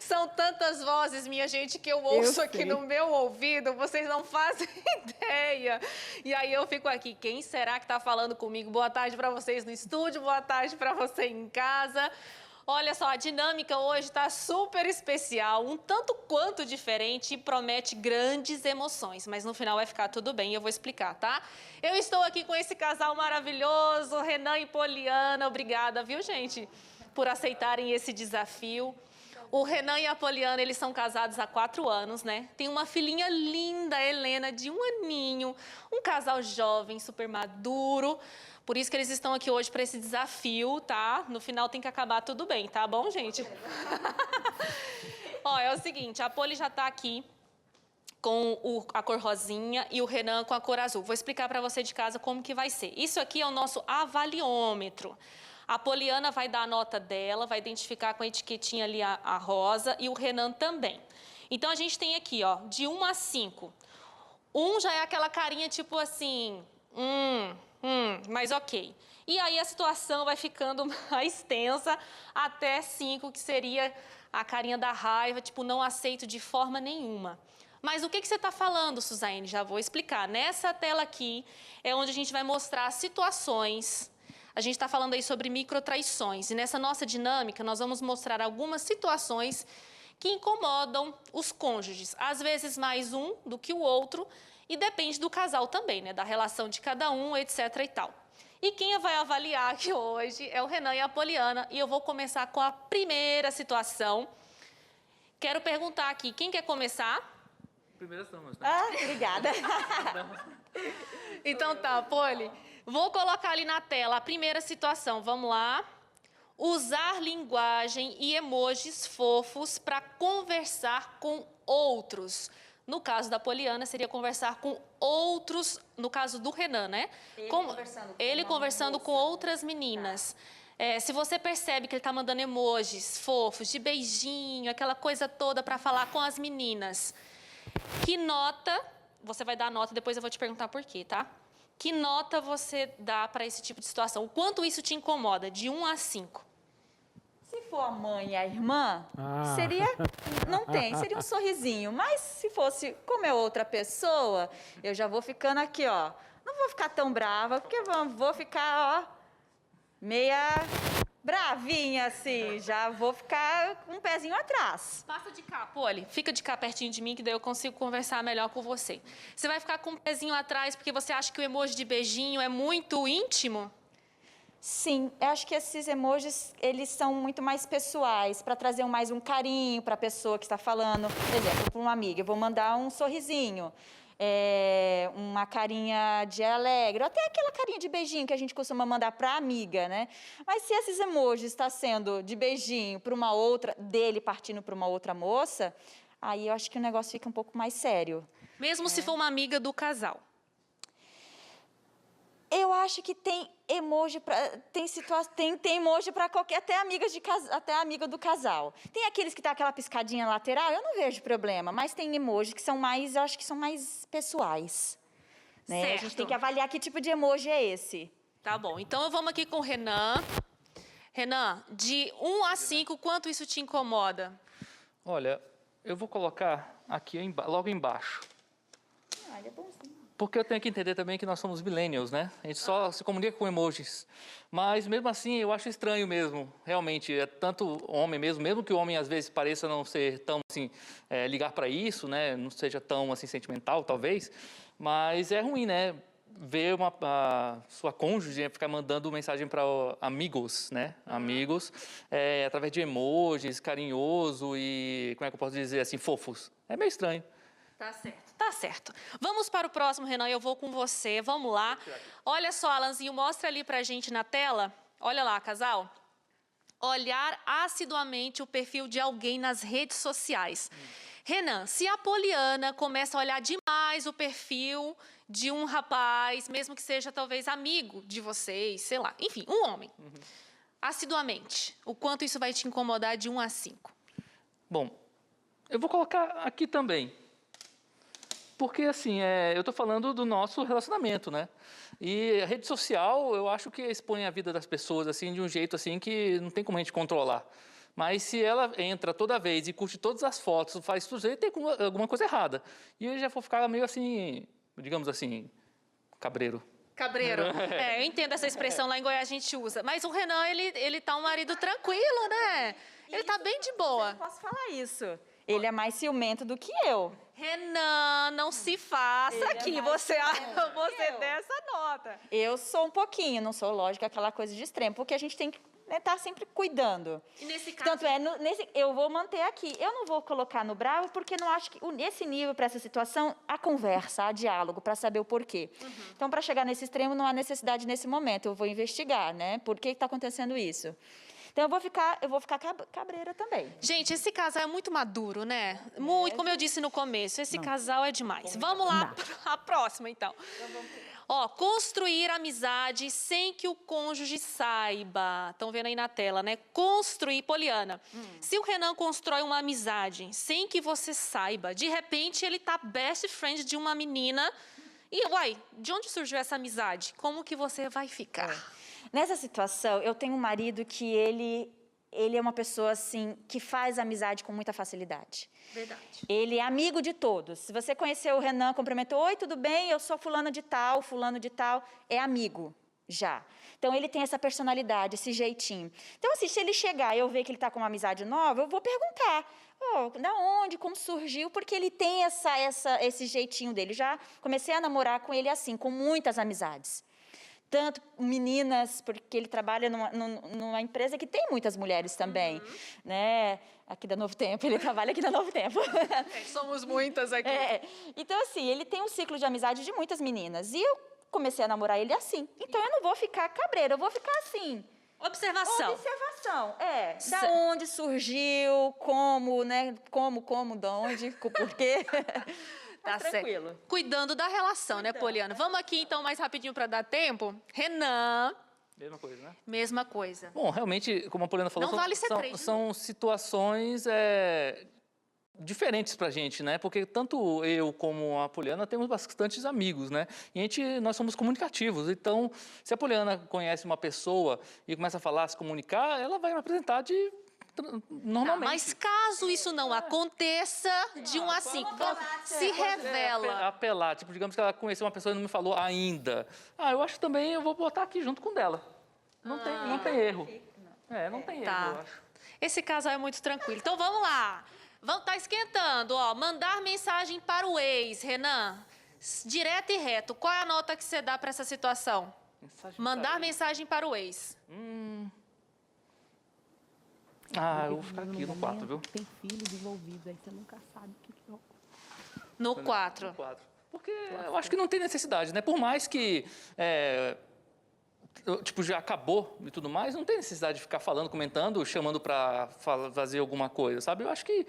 São tantas vozes, minha gente, que eu ouço aqui no meu ouvido, vocês não fazem ideia. E aí eu fico aqui, quem será que tá falando comigo? Boa tarde para vocês no estúdio, boa tarde para você em casa. Olha só, a dinâmica hoje está super especial, um tanto quanto diferente e promete grandes emoções, mas no final vai ficar tudo bem, eu vou explicar, tá? Eu estou aqui com esse casal maravilhoso, Renan e Poliana, obrigada, viu, gente, por aceitarem esse desafio. O Renan e a Poliana, eles são casados há 4 anos, né? Tem uma filhinha linda, Helena, de 1 aninho, um casal jovem, super maduro. Por isso que eles estão aqui hoje para esse desafio, tá? No final tem que acabar tudo bem, tá bom, gente? Ó, é o seguinte, a Poli já tá aqui com a cor rosinha e o Renan com a cor azul. Vou explicar para você de casa como que vai ser. Isso aqui é o nosso avaliômetro. A Poliana vai dar a nota dela, vai identificar com a etiquetinha ali a rosa e o Renan também. Então, a gente tem aqui, ó, de 1 a 5. 1 já é aquela carinha tipo assim, mas ok. E aí a situação vai ficando mais tensa até 5, que seria a carinha da raiva, tipo, não aceito de forma nenhuma. Mas o que você está falando, Suzaene? Já vou explicar. Nessa tela aqui é onde a gente vai mostrar situações. A gente está falando aí sobre microtraições. E nessa nossa dinâmica, nós vamos mostrar algumas situações que incomodam os cônjuges. Às vezes mais um do que o outro. E depende do casal também, né? Da relação de cada um, etc. e tal. E quem vai avaliar aqui hoje é o Renan e a Poliana. E eu vou começar com a primeira situação. Quero perguntar aqui, quem quer começar? Primeiras damas, né? Ah, obrigada. Então tá, Poli. Vou colocar ali na tela a primeira situação. Vamos lá. Usar linguagem e emojis fofos para conversar com outros. No caso da Poliana, seria conversar com outros, no caso do Renan, né? Ele conversando com outras meninas. Se você percebe que ele está mandando emojis fofos, de beijinho, aquela coisa toda para falar com as meninas. Que nota, você vai dar a nota, depois eu vou te perguntar por quê, tá? Que nota você dá para esse tipo de situação? O quanto isso te incomoda, de 1 a 5? Se for a mãe e a irmã, seria... Não tem, seria um sorrisinho. Mas se fosse como é outra pessoa, eu já vou ficando aqui, ó. Não vou ficar tão brava, porque vou ficar, ó, meia bravinha, assim. Já vou ficar com um pezinho atrás. Passa de cá, Poli. Fica de cá pertinho de mim, que daí eu consigo conversar melhor com você. Você vai ficar com um pezinho atrás porque você acha que o emoji de beijinho é muito íntimo? Sim, eu acho que esses emojis, eles são muito mais pessoais, para trazer mais um carinho para a pessoa que está falando. Por exemplo, para uma amiga, eu vou mandar um sorrisinho, uma carinha de alegre, ou até aquela carinha de beijinho que a gente costuma mandar para a amiga, né? Mas se esses emojis estão sendo de beijinho para uma outra, dele partindo para uma outra moça, aí eu acho que o negócio fica um pouco mais sério. Mesmo se for uma amiga do casal. Eu acho que tem emoji para tem emoji para qualquer, até amiga do casal. Tem aqueles que tá aquela piscadinha lateral, eu não vejo problema, mas tem emojis que são mais, eu acho que são mais pessoais, né? Certo. A gente tem que avaliar que tipo de emoji é esse. Tá bom. Então vamos aqui com o Renan. Renan, de 1 a 5, quanto isso te incomoda? Olha, eu vou colocar aqui logo embaixo. Ele é bonzinho. Porque eu tenho que entender também que nós somos millennials, né? A gente só se comunica com emojis. Mas, mesmo assim, eu acho estranho mesmo. Realmente, é tanto homem mesmo que o homem, às vezes, pareça não ser tão, assim, ligar para isso, né? Não seja tão, assim, sentimental, talvez. Mas é ruim, né? Ver a sua cônjuge ficar mandando mensagem para amigos, né? Amigos, através de emojis, carinhoso e, como é que eu posso dizer, assim, fofos. É meio estranho. Tá certo. Tá certo. Vamos para o próximo, Renan, eu vou com você. Vamos lá. Olha só, Alanzinho, mostra ali pra gente na tela. Olha lá, casal. Olhar assiduamente o perfil de alguém nas redes sociais. Renan, se a Poliana começa a olhar demais o perfil de um rapaz, mesmo que seja talvez amigo de vocês, sei lá, enfim, um homem, assiduamente, o quanto isso vai te incomodar de 1 a 5? Bom, eu vou colocar aqui também. Porque, assim, eu estou falando do nosso relacionamento, né? E a rede social, eu acho que expõe a vida das pessoas, assim, de um jeito, assim, que não tem como a gente controlar. Mas se ela entra toda vez e curte todas as fotos, faz tudo isso, tem alguma coisa errada. E eu já vou ficar meio assim, digamos assim, cabreiro. Cabreiro. Eu entendo essa expressão, lá em Goiás a gente usa. Mas o Renan, ele tá um marido tranquilo, né? Ele tá bem de boa. Eu posso falar isso. Ele é mais ciumento do que eu. Renan, não se faça aqui, você der essa nota. Eu sou um pouquinho, não sou, lógico, aquela coisa de extremo, porque a gente tem que estar sempre cuidando. E nesse caso... Tanto eu vou manter aqui. Eu não vou colocar no bravo, porque não acho que nesse nível, para essa situação, há conversa, há diálogo, para saber o porquê. Então, para chegar nesse extremo, não há necessidade nesse momento. Eu vou investigar, né? Por que está acontecendo isso? Então, eu vou ficar cabreira também. Gente, esse casal é muito maduro, né? Muito, como eu disse no começo, esse casal é demais. Vamos lá para a próxima, então. Ó, construir amizade sem que o cônjuge saiba. Estão vendo aí na tela, né? Construir, Poliana. Se o Renan constrói uma amizade sem que você saiba, de repente ele tá best friend de uma menina. E, uai, de onde surgiu essa amizade? Como que você vai ficar? Nessa situação, eu tenho um marido que ele é uma pessoa, assim, que faz amizade com muita facilidade. Verdade. Ele é amigo de todos. Se você conheceu o Renan, cumprimentou, oi, tudo bem? Eu sou fulano de tal, é amigo já. Então, ele tem essa personalidade, esse jeitinho. Então, assim, se ele chegar e eu ver que ele está com uma amizade nova, eu vou perguntar, da onde, como surgiu, porque ele tem esse jeitinho dele. Já comecei a namorar com ele assim, com muitas amizades. Tanto meninas, porque ele trabalha numa empresa que tem muitas mulheres também, né? Aqui da Novo Tempo, ele trabalha aqui da Novo Tempo. Somos muitas aqui. Então, assim, ele tem um ciclo de amizade de muitas meninas. E eu comecei a namorar ele assim. Então, eu não vou ficar cabreira, eu vou ficar assim. Observação. Da onde surgiu, como, né? De onde, por quê. Tá tranquilo. Certo. Cuidando da relação, né, Poliana? Vamos aqui, então, mais rapidinho para dar tempo. Renan. Mesma coisa, né? Mesma coisa. Bom, realmente, como a Poliana falou, Não vale ser três, são situações diferentes para a gente, né? Porque tanto eu como a Poliana temos bastantes amigos, né? E nós somos comunicativos. Então, se a Poliana conhece uma pessoa e começa a falar, se comunicar, ela vai me apresentar normalmente. Mas caso isso não aconteça, de 1 a 5, se revela. Apelar, tipo, digamos que ela conheceu uma pessoa e não me falou ainda. Eu acho que também eu vou botar aqui junto com dela. Não tem erro. Não tem erro, eu acho. Esse casal é muito tranquilo. Então, vamos lá. Tá esquentando, ó. Mandar mensagem para o ex, Renan. Direto e reto. Qual é a nota que você dá para essa situação? Mandar mensagem para o ex. Eu vou ficar aqui no 4, viu? Tem filhos envolvidos, aí você nunca sabe o que é. No 4. Porque eu acho que não tem necessidade, né? Por mais que já acabou e tudo mais, não tem necessidade de ficar falando, comentando, chamando para fazer alguma coisa, sabe? Eu acho que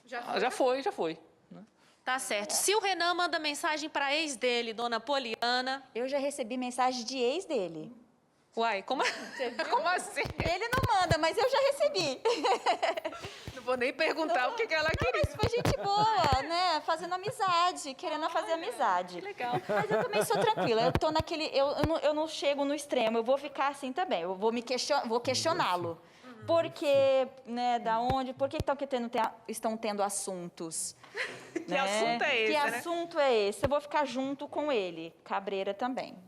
já foi. Né? Tá certo. Se o Renan manda mensagem para ex dele, dona Poliana... Eu já recebi mensagem de ex dele. Uai, como assim? Ele não manda, mas eu já recebi. Não vou nem perguntar o que ela queria. Mas foi gente boa, né? Fazendo amizade, querendo fazer amizade. Que legal. Mas eu também sou tranquila. Eu tô naquele... Eu não chego no extremo. Eu vou ficar assim também. Eu vou vou questioná-lo. Por quê, né? Da onde? Por que estão tendo assuntos? Que assunto é esse, Que né? assunto é esse? Eu vou ficar junto com ele. Cabreira também.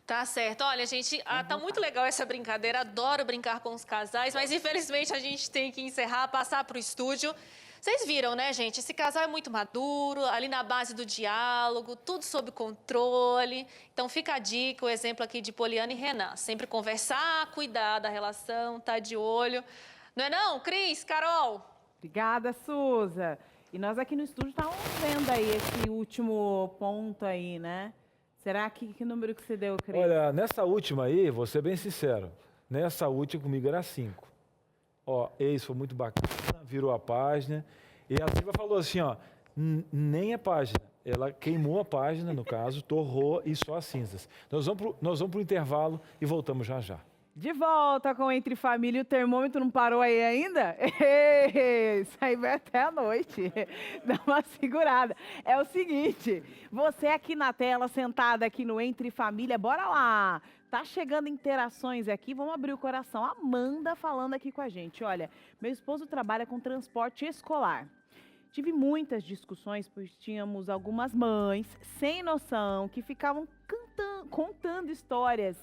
Tá certo. Olha, gente, tá muito legal essa brincadeira. Adoro brincar com os casais, mas infelizmente a gente tem que encerrar, passar para o estúdio. Vocês viram, né, gente? Esse casal é muito maduro, ali na base do diálogo, tudo sob controle. Então fica a dica, o exemplo aqui de Poliana e Renan. Sempre conversar, cuidar da relação, tá de olho. Não é não, Cris, Carol? Obrigada, Suza. E nós aqui no estúdio estávamos vendo aí esse último ponto aí, né? Será que número que você deu, Cris? Olha, nessa última aí, vou ser bem sincero, nessa última comigo era 5. Ex foi muito bacana, virou a página. E a Silvia falou assim, ó, nem a página. Ela queimou a página, no caso, torrou e só as cinzas. Nós vamos pro intervalo e voltamos já já. De volta com Entre Família. O termômetro não parou aí ainda? Isso aí vai até a noite. Dá uma segurada. É o seguinte, você aqui na tela, sentada aqui no Entre Família, bora lá. Tá chegando interações aqui, vamos abrir o coração. Amanda falando aqui com a gente. Olha, meu esposo trabalha com transporte escolar. Tive muitas discussões, pois tínhamos algumas mães sem noção que ficavam contando histórias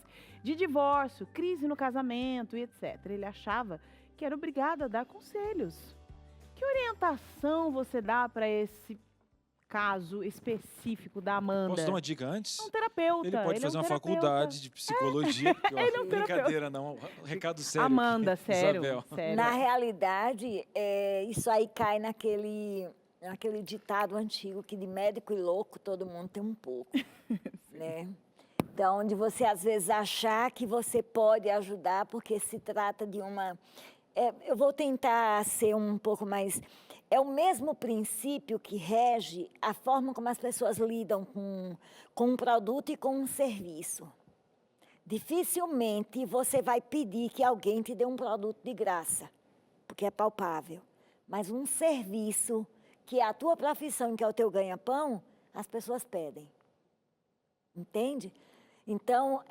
de divórcio, crise no casamento e etc. Ele achava que era obrigado a dar conselhos. Que orientação você dá para esse caso específico da Amanda? Posso dar uma dica antes? É um terapeuta. Ele pode fazer uma faculdade de psicologia. Ele é um brincadeira, não. Recado sério. Amanda, aqui, sério, Isabel. sério. Na realidade, isso aí cai naquele ditado antigo que de médico e louco todo mundo tem um pouco, né? Então, de você às vezes achar que você pode ajudar porque se trata de uma... eu vou tentar ser um pouco mais... É o mesmo princípio que rege a forma como as pessoas lidam com um produto e com um serviço. Dificilmente você vai pedir que alguém te dê um produto de graça, porque é palpável. Mas um serviço, que é a tua profissão, que é o teu ganha-pão, as pessoas pedem. Entende? Então,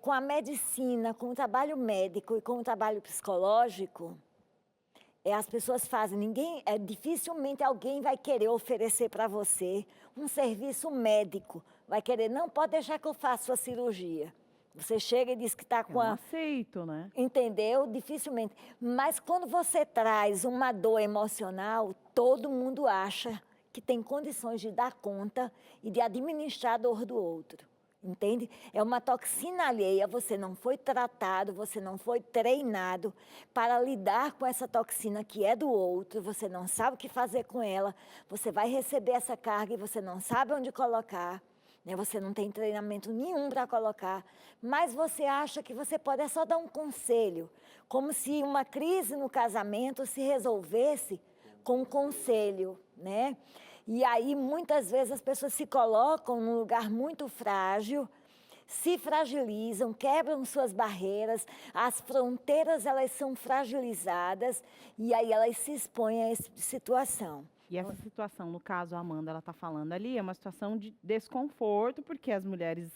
com a medicina, com o trabalho médico e com o trabalho psicológico, as pessoas fazem. Dificilmente alguém vai querer oferecer para você um serviço médico. Vai querer, não, pode deixar que eu faça a cirurgia. Você chega e diz que está com Eu não aceito, né? Entendeu? Dificilmente. Mas quando você traz uma dor emocional, todo mundo acha que tem condições de dar conta e de administrar a dor do outro. Entende? É uma toxina alheia, você não foi tratado, você não foi treinado para lidar com essa toxina que é do outro, você não sabe o que fazer com ela, você vai receber essa carga e você não sabe onde colocar, né? Você não tem treinamento nenhum para colocar, mas você acha que você pode só dar um conselho, como se uma crise no casamento se resolvesse com um conselho, né? E aí, muitas vezes, as pessoas se colocam num lugar muito frágil, se fragilizam, quebram suas barreiras, as fronteiras, elas são fragilizadas, e aí elas se expõem a essa situação. E essa situação, no caso, a Amanda, ela está falando ali, é uma situação de desconforto, porque as mulheres,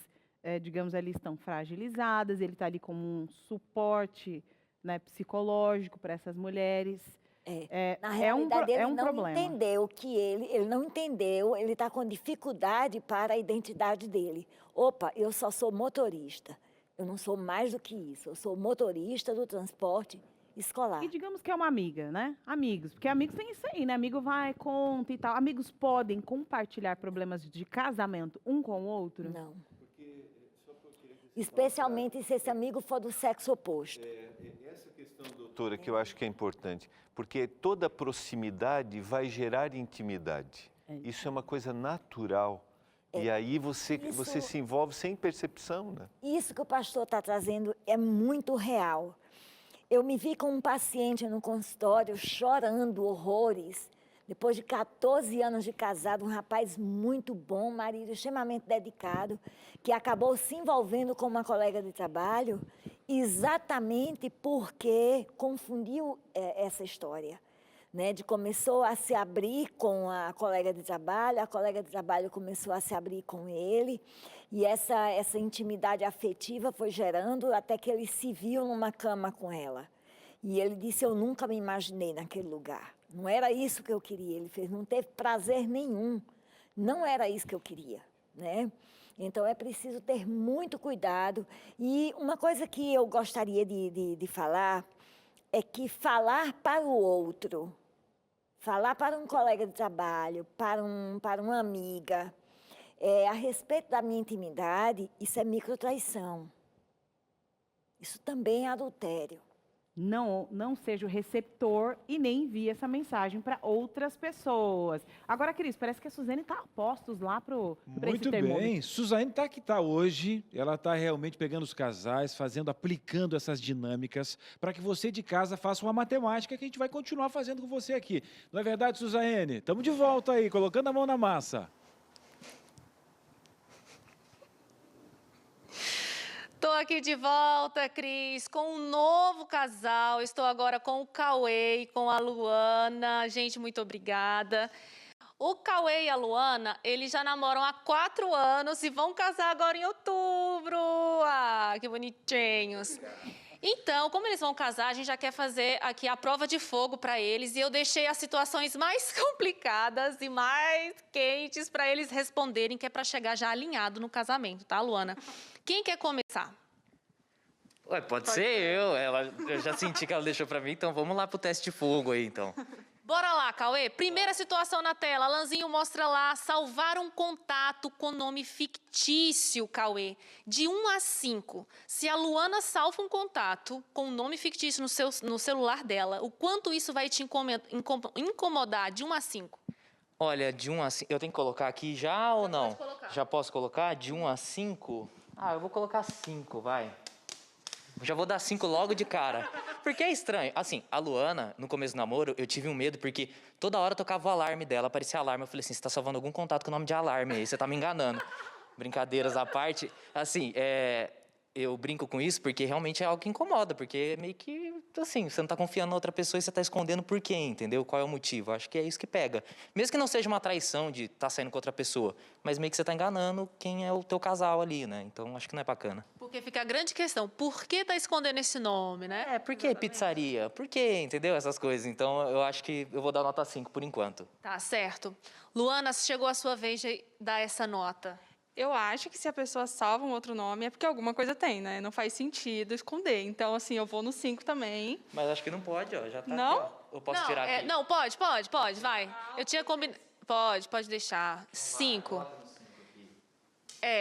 digamos ali, estão fragilizadas, ele está ali como um suporte, né, psicológico para essas mulheres. Na realidade, ele não problema. entendeu que ele não entendeu, ele está com dificuldade para a identidade dele. Opa, eu só sou motorista, eu não sou mais do que isso, eu sou motorista do transporte escolar. E digamos que é uma amiga, né? Amigos, porque amigos tem isso aí, né? Amigo vai, conta e tal. Amigos podem compartilhar problemas de casamento um com o outro? Não. Especialmente se esse amigo for do sexo oposto. Essa questão, doutora, que eu acho que é importante, porque toda proximidade vai gerar intimidade. Isso é uma coisa natural. E aí você se envolve sem percepção, né? Isso que o pastor está trazendo é muito real. Eu me vi com um paciente no consultório chorando horrores. Depois de 14 anos de casado, um rapaz muito bom, um marido extremamente dedicado, que acabou se envolvendo com uma colega de trabalho, exatamente porque confundiu essa história. Né? Começou a se abrir com a colega de trabalho começou a se abrir com ele, e essa intimidade afetiva foi gerando até que ele se viu numa cama com ela. E ele disse, eu nunca me imaginei naquele lugar. Não era isso que eu queria. Ele fez, não teve prazer nenhum. Não era isso que eu queria, né? Então, é preciso ter muito cuidado. E uma coisa que eu gostaria de falar é que falar para o outro, falar para um colega de trabalho, para uma amiga, a respeito da minha intimidade, isso é microtraição. Isso também é adultério. não seja o receptor e nem envie essa mensagem para outras pessoas. Agora, Cris, parece que a Suzane está a postos lá para esse Muito termômetro. bem. Suzane está que está hoje. Ela está realmente pegando os casais, aplicando essas dinâmicas para que você de casa faça uma matemática que a gente vai continuar fazendo com você aqui. Não é verdade, Suzane? Estamos de volta aí, colocando a mão na massa. Estou aqui de volta, Cris, com um novo casal. Estou agora com o Cauê e com a Luana. Gente, muito obrigada. O Cauê e a Luana, eles já namoram há 4 anos e vão casar agora em outubro. Ah, que bonitinhos. Então, como eles vão casar, a gente já quer fazer aqui a prova de fogo para eles e eu deixei as situações mais complicadas e mais quentes para eles responderem, que é para chegar já alinhado no casamento, tá, Luana? Quem quer começar? Ué, pode ser eu. Eu já senti que ela deixou para mim, então vamos lá pro teste de fogo aí, então. Bora lá, Cauê. Primeira situação na tela. Alanzinho mostra lá, salvar um contato com nome fictício, Cauê. De 1 a 5. Se a Luana salva um contato com nome fictício no celular dela, o quanto isso vai te incomodar de 1 a 5? Olha, de 1 a 5... Eu tenho que colocar aqui já ou não? Pode colocar. Já posso colocar? De 1 a 5? Ah, eu vou colocar 5, vai. Já vou dar 5 logo de cara. Porque é estranho. Assim, a Luana, no começo do namoro, eu tive um medo, porque toda hora tocava o alarme dela, aparecia alarme. Eu falei assim, você tá salvando algum contato com o nome de alarme aí, você tá me enganando. Brincadeiras à parte. Assim, eu brinco com isso porque realmente é algo que incomoda, porque é meio que, assim, você não tá confiando na outra pessoa e você tá escondendo por quê, entendeu? Qual é o motivo? Acho que é isso que pega. Mesmo que não seja uma traição de estar saindo com outra pessoa, mas meio que você tá enganando quem é o teu casal ali, né? Então, acho que não é bacana. Porque fica a grande questão, por que tá escondendo esse nome, né? Por que pizzaria? Por que, entendeu? Essas coisas. Então, eu acho que eu vou dar nota 5 por enquanto. Tá, certo. Luana, chegou a sua vez de dar essa nota. Eu acho que se a pessoa salva um outro nome é porque alguma coisa tem, né? Não faz sentido esconder. Então, assim, eu vou no 5 também. Mas acho que não pode, ó. Já tá Não? aqui, ó. Eu posso tirar aqui? Não, pode, vai. Eu tinha combinado... Pode deixar. 5.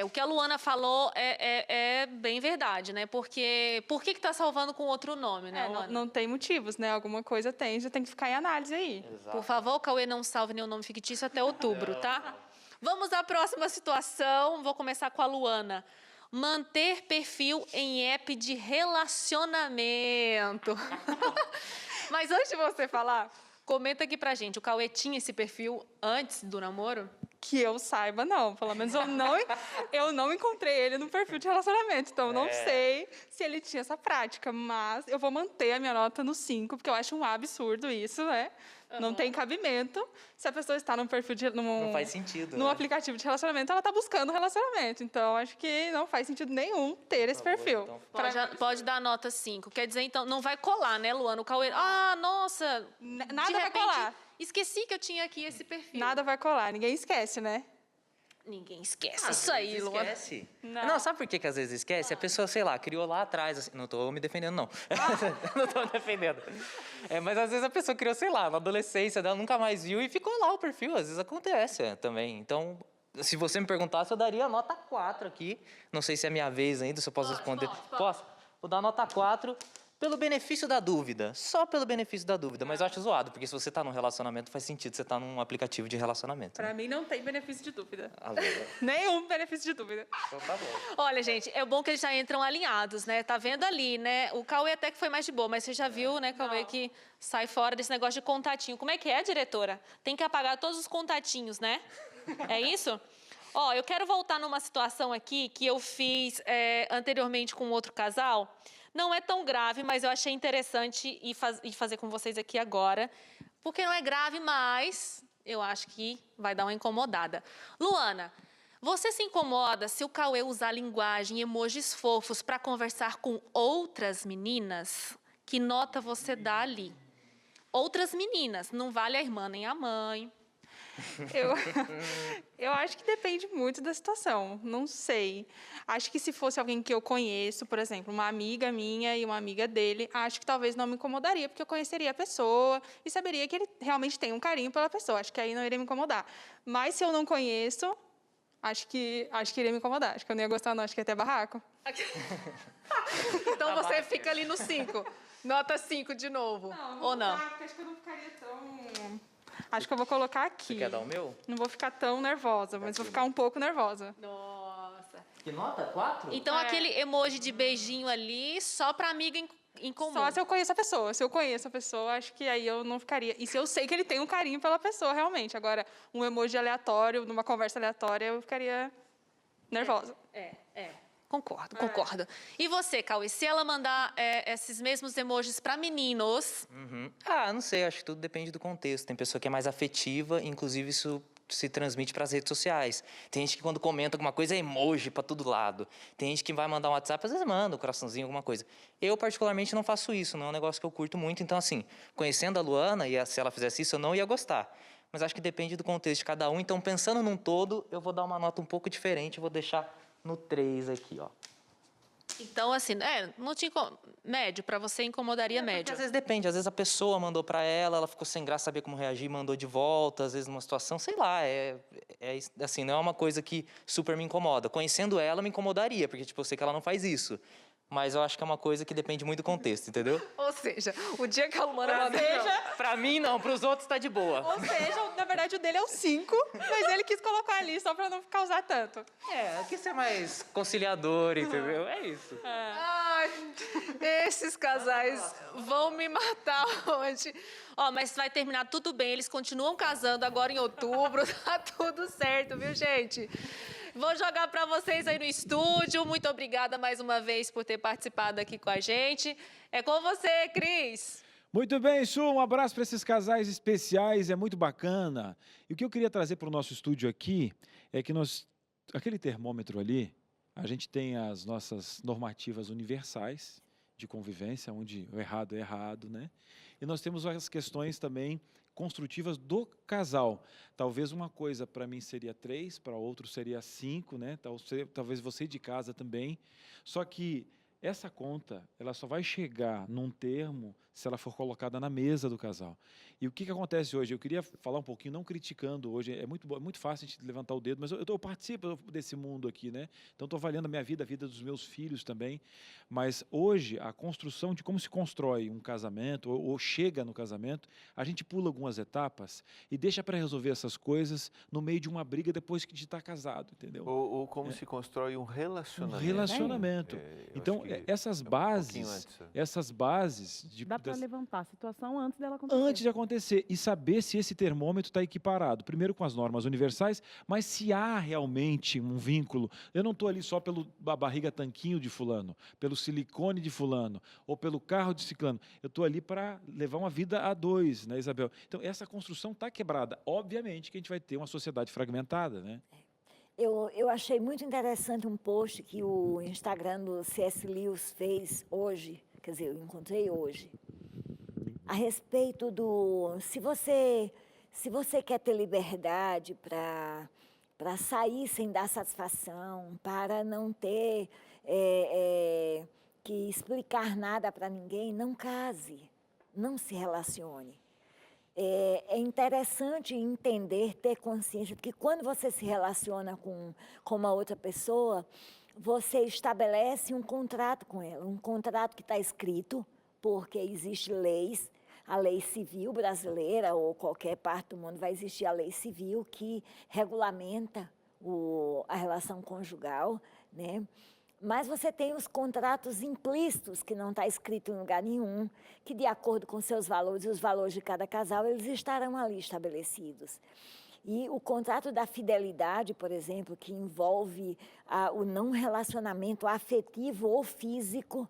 O que a Luana falou é bem verdade, né? Porque por que tá salvando com outro nome, né, Luana? Não tem motivos, né? Alguma coisa tem, já tem que ficar em análise aí. Exato. Por favor, Cauê, não salve nenhum nome fictício até outubro, tá? Vamos à próxima situação. Vou começar com a Luana. Manter perfil em app de relacionamento. Mas antes de você falar, comenta aqui pra gente. O Cauê tinha esse perfil antes do namoro? Que eu saiba, não. Pelo menos eu não encontrei ele no perfil de relacionamento. Então, eu não sei se ele tinha essa prática. Mas eu vou manter a minha nota no 5, porque eu acho um absurdo isso, né? Não tem cabimento. Se a pessoa está num perfil de... Não faz sentido, num né? aplicativo de relacionamento, ela está buscando relacionamento. Então, acho que não faz sentido nenhum ter esse perfil. Então. Pode dar nota 5. Quer dizer, então, não vai colar, né, Luana? O Cauê... Ah, nossa! Nada de vai repente, colar. esqueci que eu tinha aqui esse perfil. Nada vai colar. Ninguém esquece, né? Ninguém esquece isso aí, Luana. Esquece. Não, sabe por que às vezes esquece? A pessoa, sei lá, criou lá atrás, assim, não tô me defendendo, não. Não tô me defendendo. Mas às vezes a pessoa criou, sei lá, na adolescência dela, nunca mais viu e ficou lá o perfil. Às vezes acontece também. Então, se você me perguntasse, eu daria nota 4 aqui. Não sei se é minha vez ainda, se eu posso responder. Posso? Vou dar nota 4. Pelo benefício da dúvida, só pelo benefício da dúvida, mas eu acho zoado, porque se você tá num relacionamento, faz sentido você estar num aplicativo de relacionamento. Pra mim, não tem benefício de dúvida. Alô. Nenhum benefício de dúvida. Então tá bom. Olha, gente, é bom que eles já entram alinhados, né? Tá vendo ali, né? O Cauê até que foi mais de boa, mas você já viu, né, Cauê, que sai fora desse negócio de contatinho. Como é que é, diretora? Tem que apagar todos os contatinhos, né? É isso? Ó, eu quero voltar numa situação aqui que eu fiz anteriormente com outro casal. Não é tão grave, mas eu achei interessante ir fazer com vocês aqui agora. Porque não é grave, mas eu acho que vai dar uma incomodada. Luana, você se incomoda se o Cauê usar linguagem e emojis fofos para conversar com outras meninas? Que nota você dá ali? Outras meninas, não vale a irmã nem a mãe. Eu acho que depende muito da situação, não sei. Acho que se fosse alguém que eu conheço, por exemplo, uma amiga minha e uma amiga dele, acho que talvez não me incomodaria, porque eu conheceria a pessoa e saberia que ele realmente tem um carinho pela pessoa. Acho que aí não iria me incomodar. Mas se eu não conheço, acho que iria me incomodar. Acho que eu não ia gostar, não. Acho que ia ter barraco. Então você fica ali no 5. Nota 5 de novo. Ou não? Porque acho que eu não ficaria tão... Acho que eu vou colocar aqui. Você quer dar o meu? Não vou ficar tão nervosa, mas vou ficar um pouco nervosa. Nossa. Que nota? 4? Então aquele emoji de beijinho ali, só pra amiga em comum. Só se eu conheço a pessoa. Se eu conheço a pessoa, acho que aí eu não ficaria. E se eu sei que ele tem um carinho pela pessoa, realmente. Agora, um emoji aleatório, numa conversa aleatória, eu ficaria nervosa. Concordo. E você, Cauê, se ela mandar esses mesmos emojis pra meninos... Ah, não sei, acho que tudo depende do contexto. Tem pessoa que é mais afetiva, inclusive isso se transmite para as redes sociais. Tem gente que quando comenta alguma coisa é emoji para todo lado. Tem gente que vai mandar um WhatsApp, às vezes manda um coraçãozinho, alguma coisa. Eu, particularmente, não faço isso, não é um negócio que eu curto muito. Então, assim, conhecendo a Luana, e se ela fizesse isso, eu não ia gostar. Mas acho que depende do contexto de cada um. Então, pensando num todo, eu vou dar uma nota um pouco diferente, eu vou deixar no 3 aqui, ó. Então, assim, não te médio, pra você incomodaria médio. Às vezes depende, às vezes a pessoa mandou para ela ficou sem graça, saber como reagir, mandou de volta, às vezes numa situação, sei lá, assim, não é uma coisa que super me incomoda. Conhecendo ela, me incomodaria, porque, tipo, eu sei que ela não faz isso. Mas eu acho que é uma coisa que depende muito do contexto, entendeu? Ou seja, o dia que a Luana mandou... Pra mim, não. Pros outros, tá de boa. Ou seja, na verdade, o dele é o 5, mas ele quis colocar ali só pra não causar tanto. Quis ser mais conciliador, entendeu? É isso. Ai, esses casais vão me matar hoje. Ó, mas vai terminar tudo bem, eles continuam casando agora em outubro, tá tudo certo, viu, gente? Vou jogar para vocês aí no estúdio. Muito obrigada mais uma vez por ter participado aqui com a gente. É com você, Cris. Muito bem, Su, um abraço para esses casais especiais, é muito bacana. E o que eu queria trazer para o nosso estúdio aqui é que aquele termômetro ali, a gente tem as nossas normativas universais de convivência, onde o errado é errado, né? E nós temos as questões também construtivas do casal. Talvez uma coisa para mim seria 3, para outro seria 5, né? Talvez você de casa também. Só que essa conta, ela só vai chegar num termo se ela for colocada na mesa do casal. E o que acontece hoje? Eu queria falar um pouquinho, não criticando hoje, é muito fácil a gente levantar o dedo, mas eu participo desse mundo aqui, né? Então estou avaliando a minha vida, a vida dos meus filhos também. Mas hoje, a construção de como se constrói um casamento, ou chega no casamento, a gente pula algumas etapas e deixa para resolver essas coisas no meio de uma briga depois de estar casado, entendeu? Ou como se constrói um relacionamento. Um relacionamento. Então, essas bases de... Dá para levantar a situação antes dela acontecer. Antes de acontecer. E saber se esse termômetro está equiparado. Primeiro com as normas universais, mas se há realmente um vínculo. Eu não estou ali só pela barriga tanquinho de fulano, pelo silicone de fulano, ou pelo carro de ciclano. Eu estou ali para levar uma vida a dois, né, Isabel? Então, essa construção está quebrada. Obviamente que a gente vai ter uma sociedade fragmentada, né? Eu achei muito interessante um post que o Instagram do C.S. Lewis fez hoje, quer dizer, eu encontrei hoje, a respeito do... Se você quer ter liberdade para sair sem dar satisfação, para não ter que explicar nada para ninguém, não case, não se relacione. É interessante entender, ter consciência de que quando você se relaciona com uma outra pessoa, você estabelece um contrato com ela, um contrato que está escrito, porque existem leis, a lei civil brasileira ou qualquer parte do mundo vai existir a lei civil que regulamenta a relação conjugal, né? Mas você tem os contratos implícitos, que não está escrito em lugar nenhum, que de acordo com seus valores e os valores de cada casal, eles estarão ali estabelecidos. E o contrato da fidelidade, por exemplo, que envolve o não relacionamento afetivo ou físico,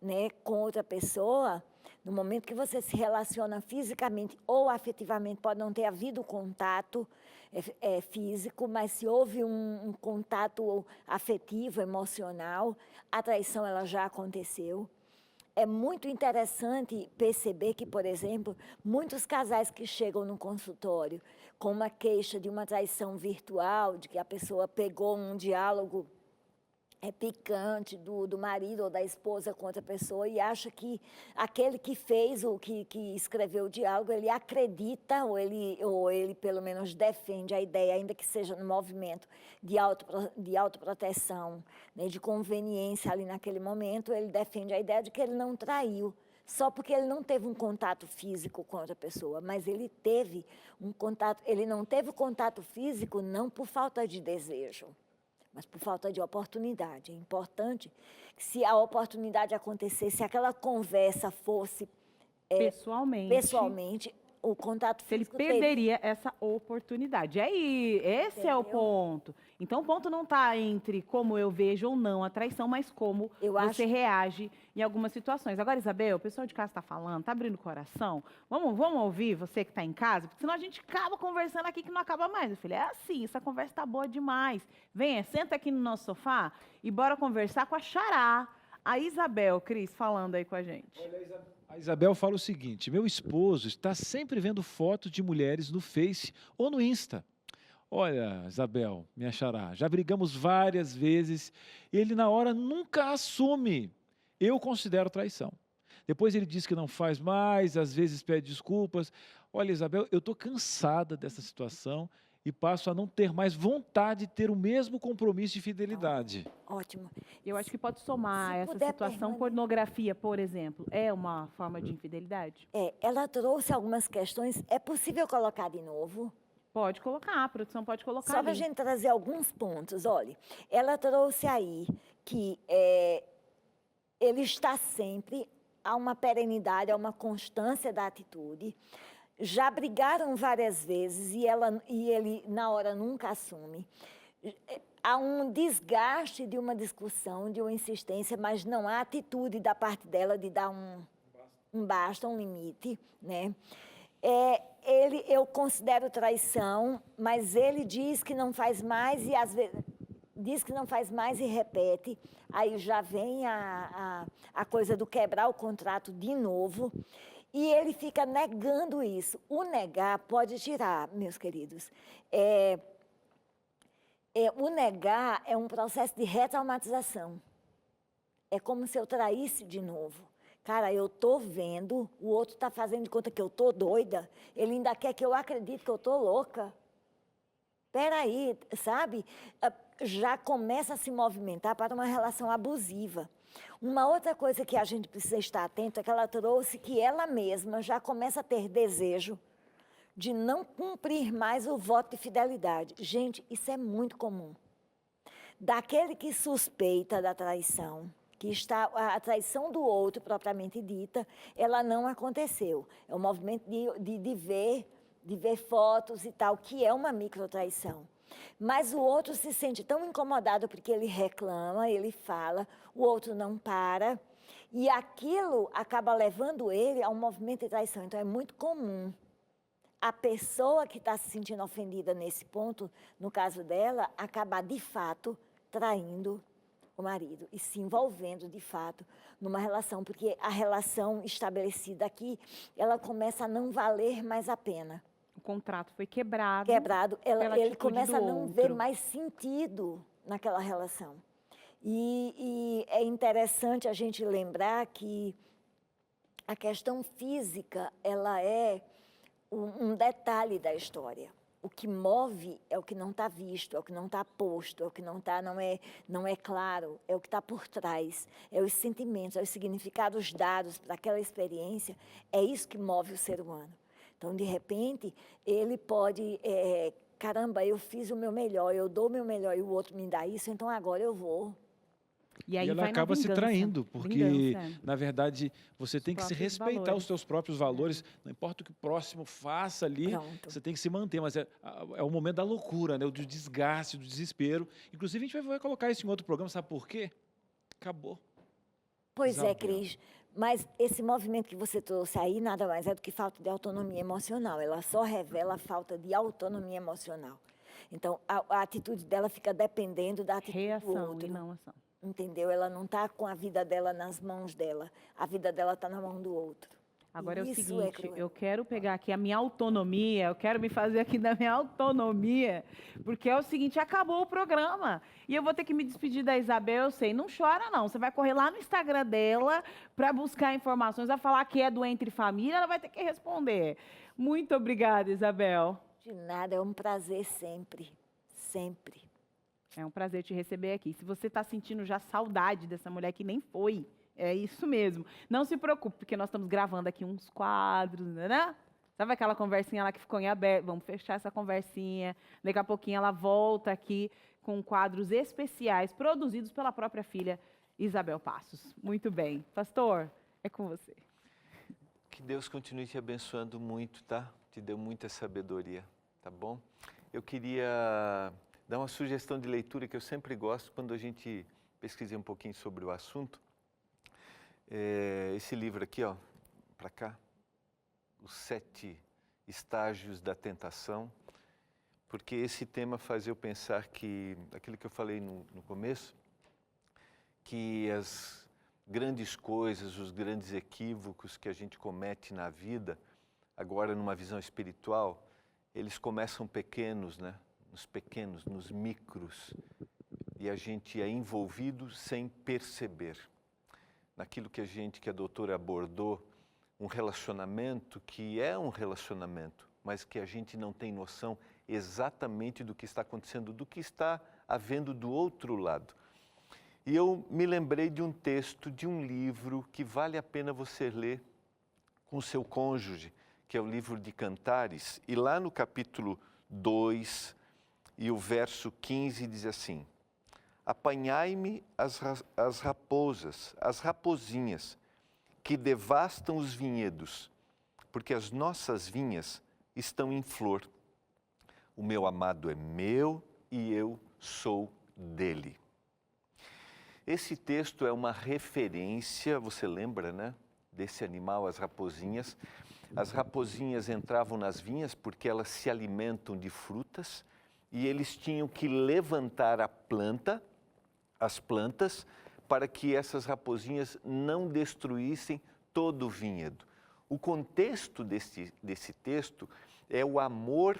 né, com outra pessoa, no momento que você se relaciona fisicamente ou afetivamente, pode não ter havido contato físico, mas se houve um contato afetivo, emocional, a traição ela já aconteceu. É muito interessante perceber que, por exemplo, muitos casais que chegam no consultório com uma queixa de uma traição virtual, de que a pessoa pegou um diálogo picante do marido ou da esposa com outra pessoa e acha que aquele que fez, que escreveu o diálogo, ele acredita ou ele pelo menos defende a ideia, ainda que seja no movimento de autoproteção, né, de conveniência ali naquele momento, ele defende a ideia de que ele não traiu. só porque ele não teve um contato físico com outra pessoa, mas ele teve um contato, ele não teve o contato físico não por falta de desejo, mas por falta de oportunidade. É importante que, se a oportunidade acontecesse, se aquela conversa fosse pessoalmente, o contato físico ele perderia essa oportunidade. Esse é o ponto. Então, o ponto não está entre como eu vejo ou não a traição, mas como você reage em algumas situações. Agora, Isabel, o pessoal de casa está falando, está abrindo o coração. Vamos ouvir você que está em casa, porque senão a gente acaba conversando aqui que não acaba mais. Eu falei, é assim, essa conversa está boa demais. Venha, senta aqui no nosso sofá e bora conversar com a Xará. A Isabel, Cris, falando aí com a gente. A Isabel fala o seguinte: meu esposo está sempre vendo fotos de mulheres no Face ou no Insta. Olha, Isabel, minha xará, já brigamos várias vezes, ele na hora nunca assume. Eu considero traição. Depois ele diz que não faz mais, às vezes pede desculpas. Olha, Isabel, eu estou cansada dessa situação e passo a não ter mais vontade de ter o mesmo compromisso de fidelidade. Ótimo. Eu acho que pode somar essa situação. Pornografia, por exemplo, é uma forma de infidelidade? Ela trouxe algumas questões. É possível colocar de novo? Pode colocar, a produção pode colocar. Só para a gente trazer alguns pontos. Olha, ela trouxe aí que ele está sempre a uma perenidade, a uma constância da atitude. Já brigaram várias vezes e ele, na hora, nunca assume. Há um desgaste de uma discussão, de uma insistência, mas não há atitude da parte dela de dar um basta, um limite, né? Eu considero traição, mas ele diz que não faz mais e às vezes diz que não faz mais e repete. Aí já vem a coisa do quebrar o contrato de novo. E ele fica negando isso. O negar pode tirar, meus queridos. O negar é um processo de retraumatização. É como se eu traísse de novo. Cara, eu estou vendo, o outro está fazendo de conta que eu estou doida. Ele ainda quer que eu acredite que eu estou louca. Espera aí, sabe? Já começa a se movimentar para uma relação abusiva. Uma outra coisa que a gente precisa estar atento é que ela trouxe que ela mesma já começa a ter desejo de não cumprir mais o voto de fidelidade. Gente, isso é muito comum. Daquele que suspeita da traição, que está a traição do outro propriamente dita, ela não aconteceu. É um movimento de ver fotos e tal, que é uma microtraição. Mas o outro se sente tão incomodado porque ele reclama, ele fala, o outro não para, e aquilo acaba levando ele a um movimento de traição. Então, é muito comum a pessoa que está se sentindo ofendida nesse ponto, no caso dela, acabar de fato traindo o marido e se envolvendo de fato numa relação, porque a relação estabelecida aqui, ela começa a não valer mais a pena. O contrato foi quebrado. Ele começa a não ver mais sentido naquela relação. E é interessante a gente lembrar que a questão física, ela é um detalhe da história. O que move é o que não está visto, é o que não está posto, é o que não é claro, é o que está por trás, é os sentimentos, é os significados dados para aquela experiência, é isso que move o ser humano. Então, de repente, ele pode, caramba, eu fiz o meu melhor, eu dou o meu melhor e o outro me dá isso, então agora eu vou. E aí ela acaba se traindo, porque, na verdade, você tem que se respeitar valores. os seus próprios valores. Não importa o que o próximo faça ali, você tem que se manter. Mas é o momento da loucura, né? Do desgaste, do desespero. Inclusive, a gente vai colocar isso em outro programa, sabe por quê? Acabou. Pois é, Cris. Mas esse movimento que você trouxe aí nada mais é do que falta de autonomia emocional. Ela só revela a falta de autonomia emocional. Então, a atitude dela fica dependendo da atitude do outro. E não ação. Entendeu? Ela não está com a vida dela nas mãos dela. A vida dela está na mão do outro. Agora é o seguinte, eu quero pegar aqui a minha autonomia, eu quero me fazer aqui da minha autonomia, porque é o seguinte, acabou o programa. E eu vou ter que me despedir da Isabel, eu sei, não chora não. Você vai correr lá no Instagram dela para buscar informações, vai falar que é do Entre Família, ela vai ter que responder. Muito obrigada, Isabel. De nada, é um prazer sempre, sempre. É um prazer te receber aqui. Se você está sentindo já saudade dessa mulher que nem foi, É isso mesmo. Não se preocupe, porque nós estamos gravando aqui uns quadros, né? Sabe aquela conversinha lá que ficou em aberto? Vamos fechar essa conversinha. Daqui a pouquinho ela volta aqui com quadros especiais produzidos pela própria filha Isabel Passos. Muito bem. Pastor, é com você. Que Deus continue te abençoando muito, tá? Te deu muita sabedoria, tá bom? Eu queria dar uma sugestão de leitura que eu sempre gosto quando a gente pesquisa um pouquinho sobre o assunto. Esse livro aqui, ó, para cá, Os 7 Estágios da Tentação, porque esse tema faz eu pensar que, aquilo que eu falei no começo, que as grandes coisas, os grandes equívocos que a gente comete na vida, agora numa visão espiritual, eles começam pequenos, né? Nos pequenos, nos micros, e a gente é envolvido sem perceber. Naquilo que a doutora abordou, um relacionamento que é um relacionamento, mas que a gente não tem noção exatamente do que está acontecendo, do que está havendo do outro lado. E eu me lembrei de um texto, de um livro que vale a pena você ler com o seu cônjuge, que é o livro de Cantares, e lá no capítulo 2 e o verso 15 diz assim: apanhai-me as raposas, as rapozinhas, que devastam os vinhedos, porque as nossas vinhas estão em flor. O meu amado é meu e eu sou dele. Esse texto é uma referência, você lembra, né? Desse animal, as rapozinhas. As rapozinhas entravam nas vinhas porque elas se alimentam de frutas e eles tinham que levantar as plantas, para que essas rapozinhas não destruíssem todo o vinhedo. O contexto desse texto é o amor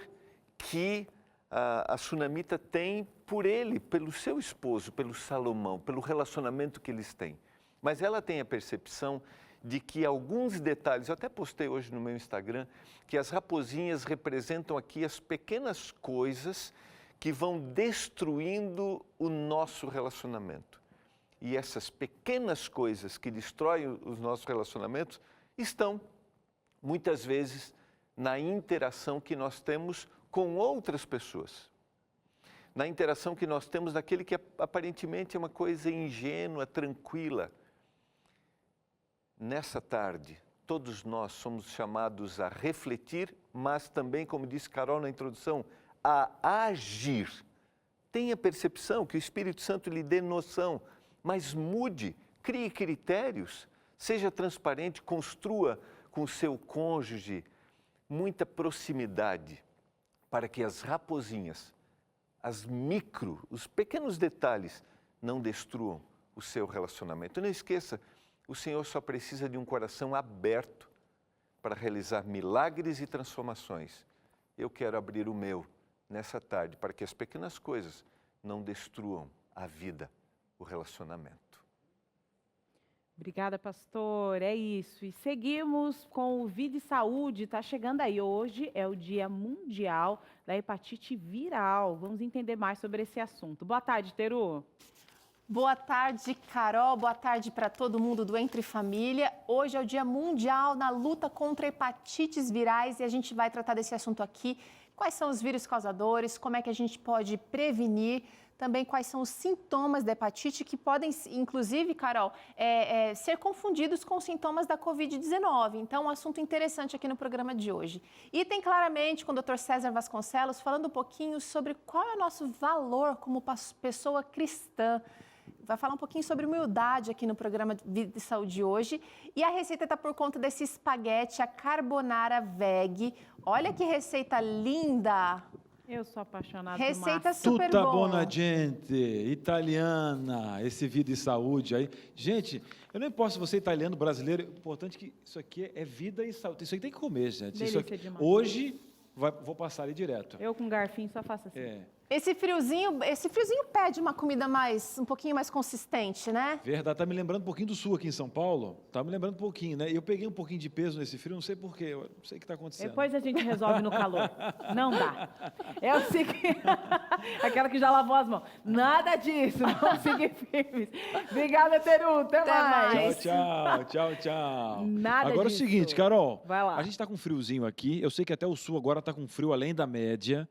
que a sunamita tem por ele, pelo seu esposo, pelo Salomão, pelo relacionamento que eles têm. Mas ela tem a percepção de que alguns detalhes, eu até postei hoje no meu Instagram, que as raposinhas representam aqui as pequenas coisas que vão destruindo o nosso relacionamento. E essas pequenas coisas que destroem os nossos relacionamentos estão, muitas vezes, na interação que nós temos com outras pessoas. Na interação que nós temos naquele que aparentemente é uma coisa ingênua, tranquila. Nessa tarde, todos nós somos chamados a refletir, mas também, como disse Carol na introdução, a agir. Tenha percepção, que o Espírito Santo lhe dê noção, mas mude, crie critérios, seja transparente, construa com o seu cônjuge muita proximidade, para que as raposinhas, os pequenos detalhes, não destruam o seu relacionamento. Não esqueça, o Senhor só precisa de um coração aberto para realizar milagres e transformações. Eu quero abrir o meu nessa tarde, para que as pequenas coisas não destruam a vida, o relacionamento. Obrigada, pastor. É isso. E seguimos com o Vida e Saúde. Está chegando aí. Hoje é o Dia Mundial da Hepatite Viral. Vamos entender mais sobre esse assunto. Boa tarde, Teru. Boa tarde, Carol. Boa tarde para todo mundo do Entre Família. Hoje é o Dia Mundial na luta contra hepatites virais e a gente vai tratar desse assunto aqui. Quais são os vírus causadores, como é que a gente pode prevenir, também quais são os sintomas da hepatite que podem, inclusive, Carol, ser confundidos com os sintomas da Covid-19. Então, um assunto interessante aqui no programa de hoje. E tem claramente com o Dr. César Vasconcelos falando um pouquinho sobre qual é o nosso valor como pessoa cristã. Vai falar um pouquinho sobre humildade aqui no programa Vida e Saúde hoje. E a receita está por conta desse espaguete, a carbonara veg. Olha que receita linda! Eu sou apaixonada receita super Tutta bom. buona gente, italiana, esse Vida e Saúde aí. Gente, eu não importo se você é italiano, brasileiro, o importante é que isso aqui é vida e saúde. Isso aqui tem que comer, gente. Delícia Isso aqui, demais. hoje, vou passar ali direto. Eu com garfinho só faço assim. Esse friozinho pede uma comida um pouquinho mais consistente, né? Verdade, tá me lembrando um pouquinho do sul aqui em São Paulo. Tá me lembrando um pouquinho, né? Eu peguei um pouquinho de peso nesse frio, não sei porquê, eu não sei o que tá acontecendo. Depois a gente resolve no calor. Não dá. É o seguinte, aquela que já lavou as mãos. Nada disso, vamos seguir firmes. Obrigada, Teru, até mais. Tchau. Nada Agora disso. é o seguinte, Carol, Vai lá. a gente tá com um friozinho aqui, eu sei que até o sul agora tá com frio além da média.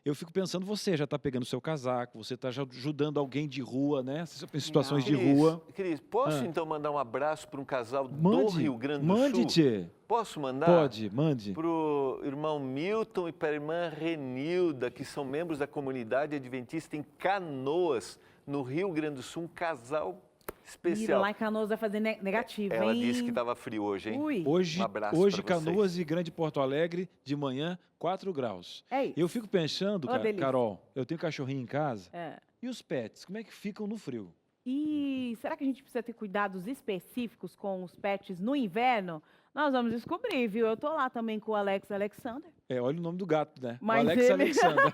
Eu fico pensando, você já está pegando seu casaco, você está ajudando alguém de rua, né? Em situações de rua. Cris, posso então mandar um abraço para um casal do Mande, Rio Grande do mande, Sul? Tchê. Posso mandar? Pode, mande. Para o irmão Milton e para a irmã Renilda, que são membros da comunidade adventista em Canoas, no Rio Grande do Sul, um casal Mira, especial. lá em Canoas vai fazer negativo, Ela hein? disse que estava frio hoje, hein? Ui. Hoje, Um abraço hoje pra vocês. Canoas e Grande Porto Alegre, de manhã, 4 graus. É isso. Eu fico pensando, Ô, delícia. Carol, eu tenho cachorrinho em casa, É. e os pets, como é que ficam no frio? E será que a gente precisa ter cuidados específicos com os pets no inverno? Nós vamos descobrir, viu? Eu tô lá também com o Alex Alexander. Olha o nome do gato, né? Mas o Alex ele... Alexander.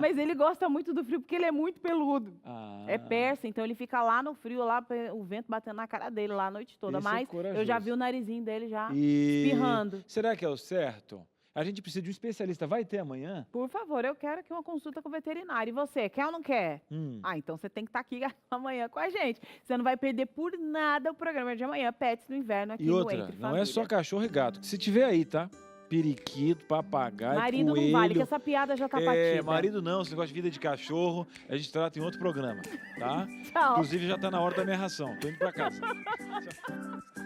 Mas ele gosta muito do frio porque ele é muito peludo. Ah. É persa, então ele fica lá no frio, lá o vento batendo na cara dele lá a noite toda. Esse é Mas eu corajoso. já vi o narizinho dele já E espirrando. será que é o certo? A gente precisa de um especialista. Vai ter amanhã? Por favor, eu quero aqui uma consulta com o veterinário. E você, quer ou não quer? Ah, então você tem que estar aqui amanhã com a gente. Você não vai perder por nada o programa de amanhã, Pets no Inverno, aqui E no outra, Entre não Família. é só cachorro e gato. Se tiver aí, tá? Periquito, papagaio, Marido coelho. não vale, que essa piada já tá batida. Marido não, esse negócio de vida de cachorro, a gente trata em outro programa, tá? Tchau. Inclusive já tá na hora da minha ração. Tô indo pra casa. Tchau.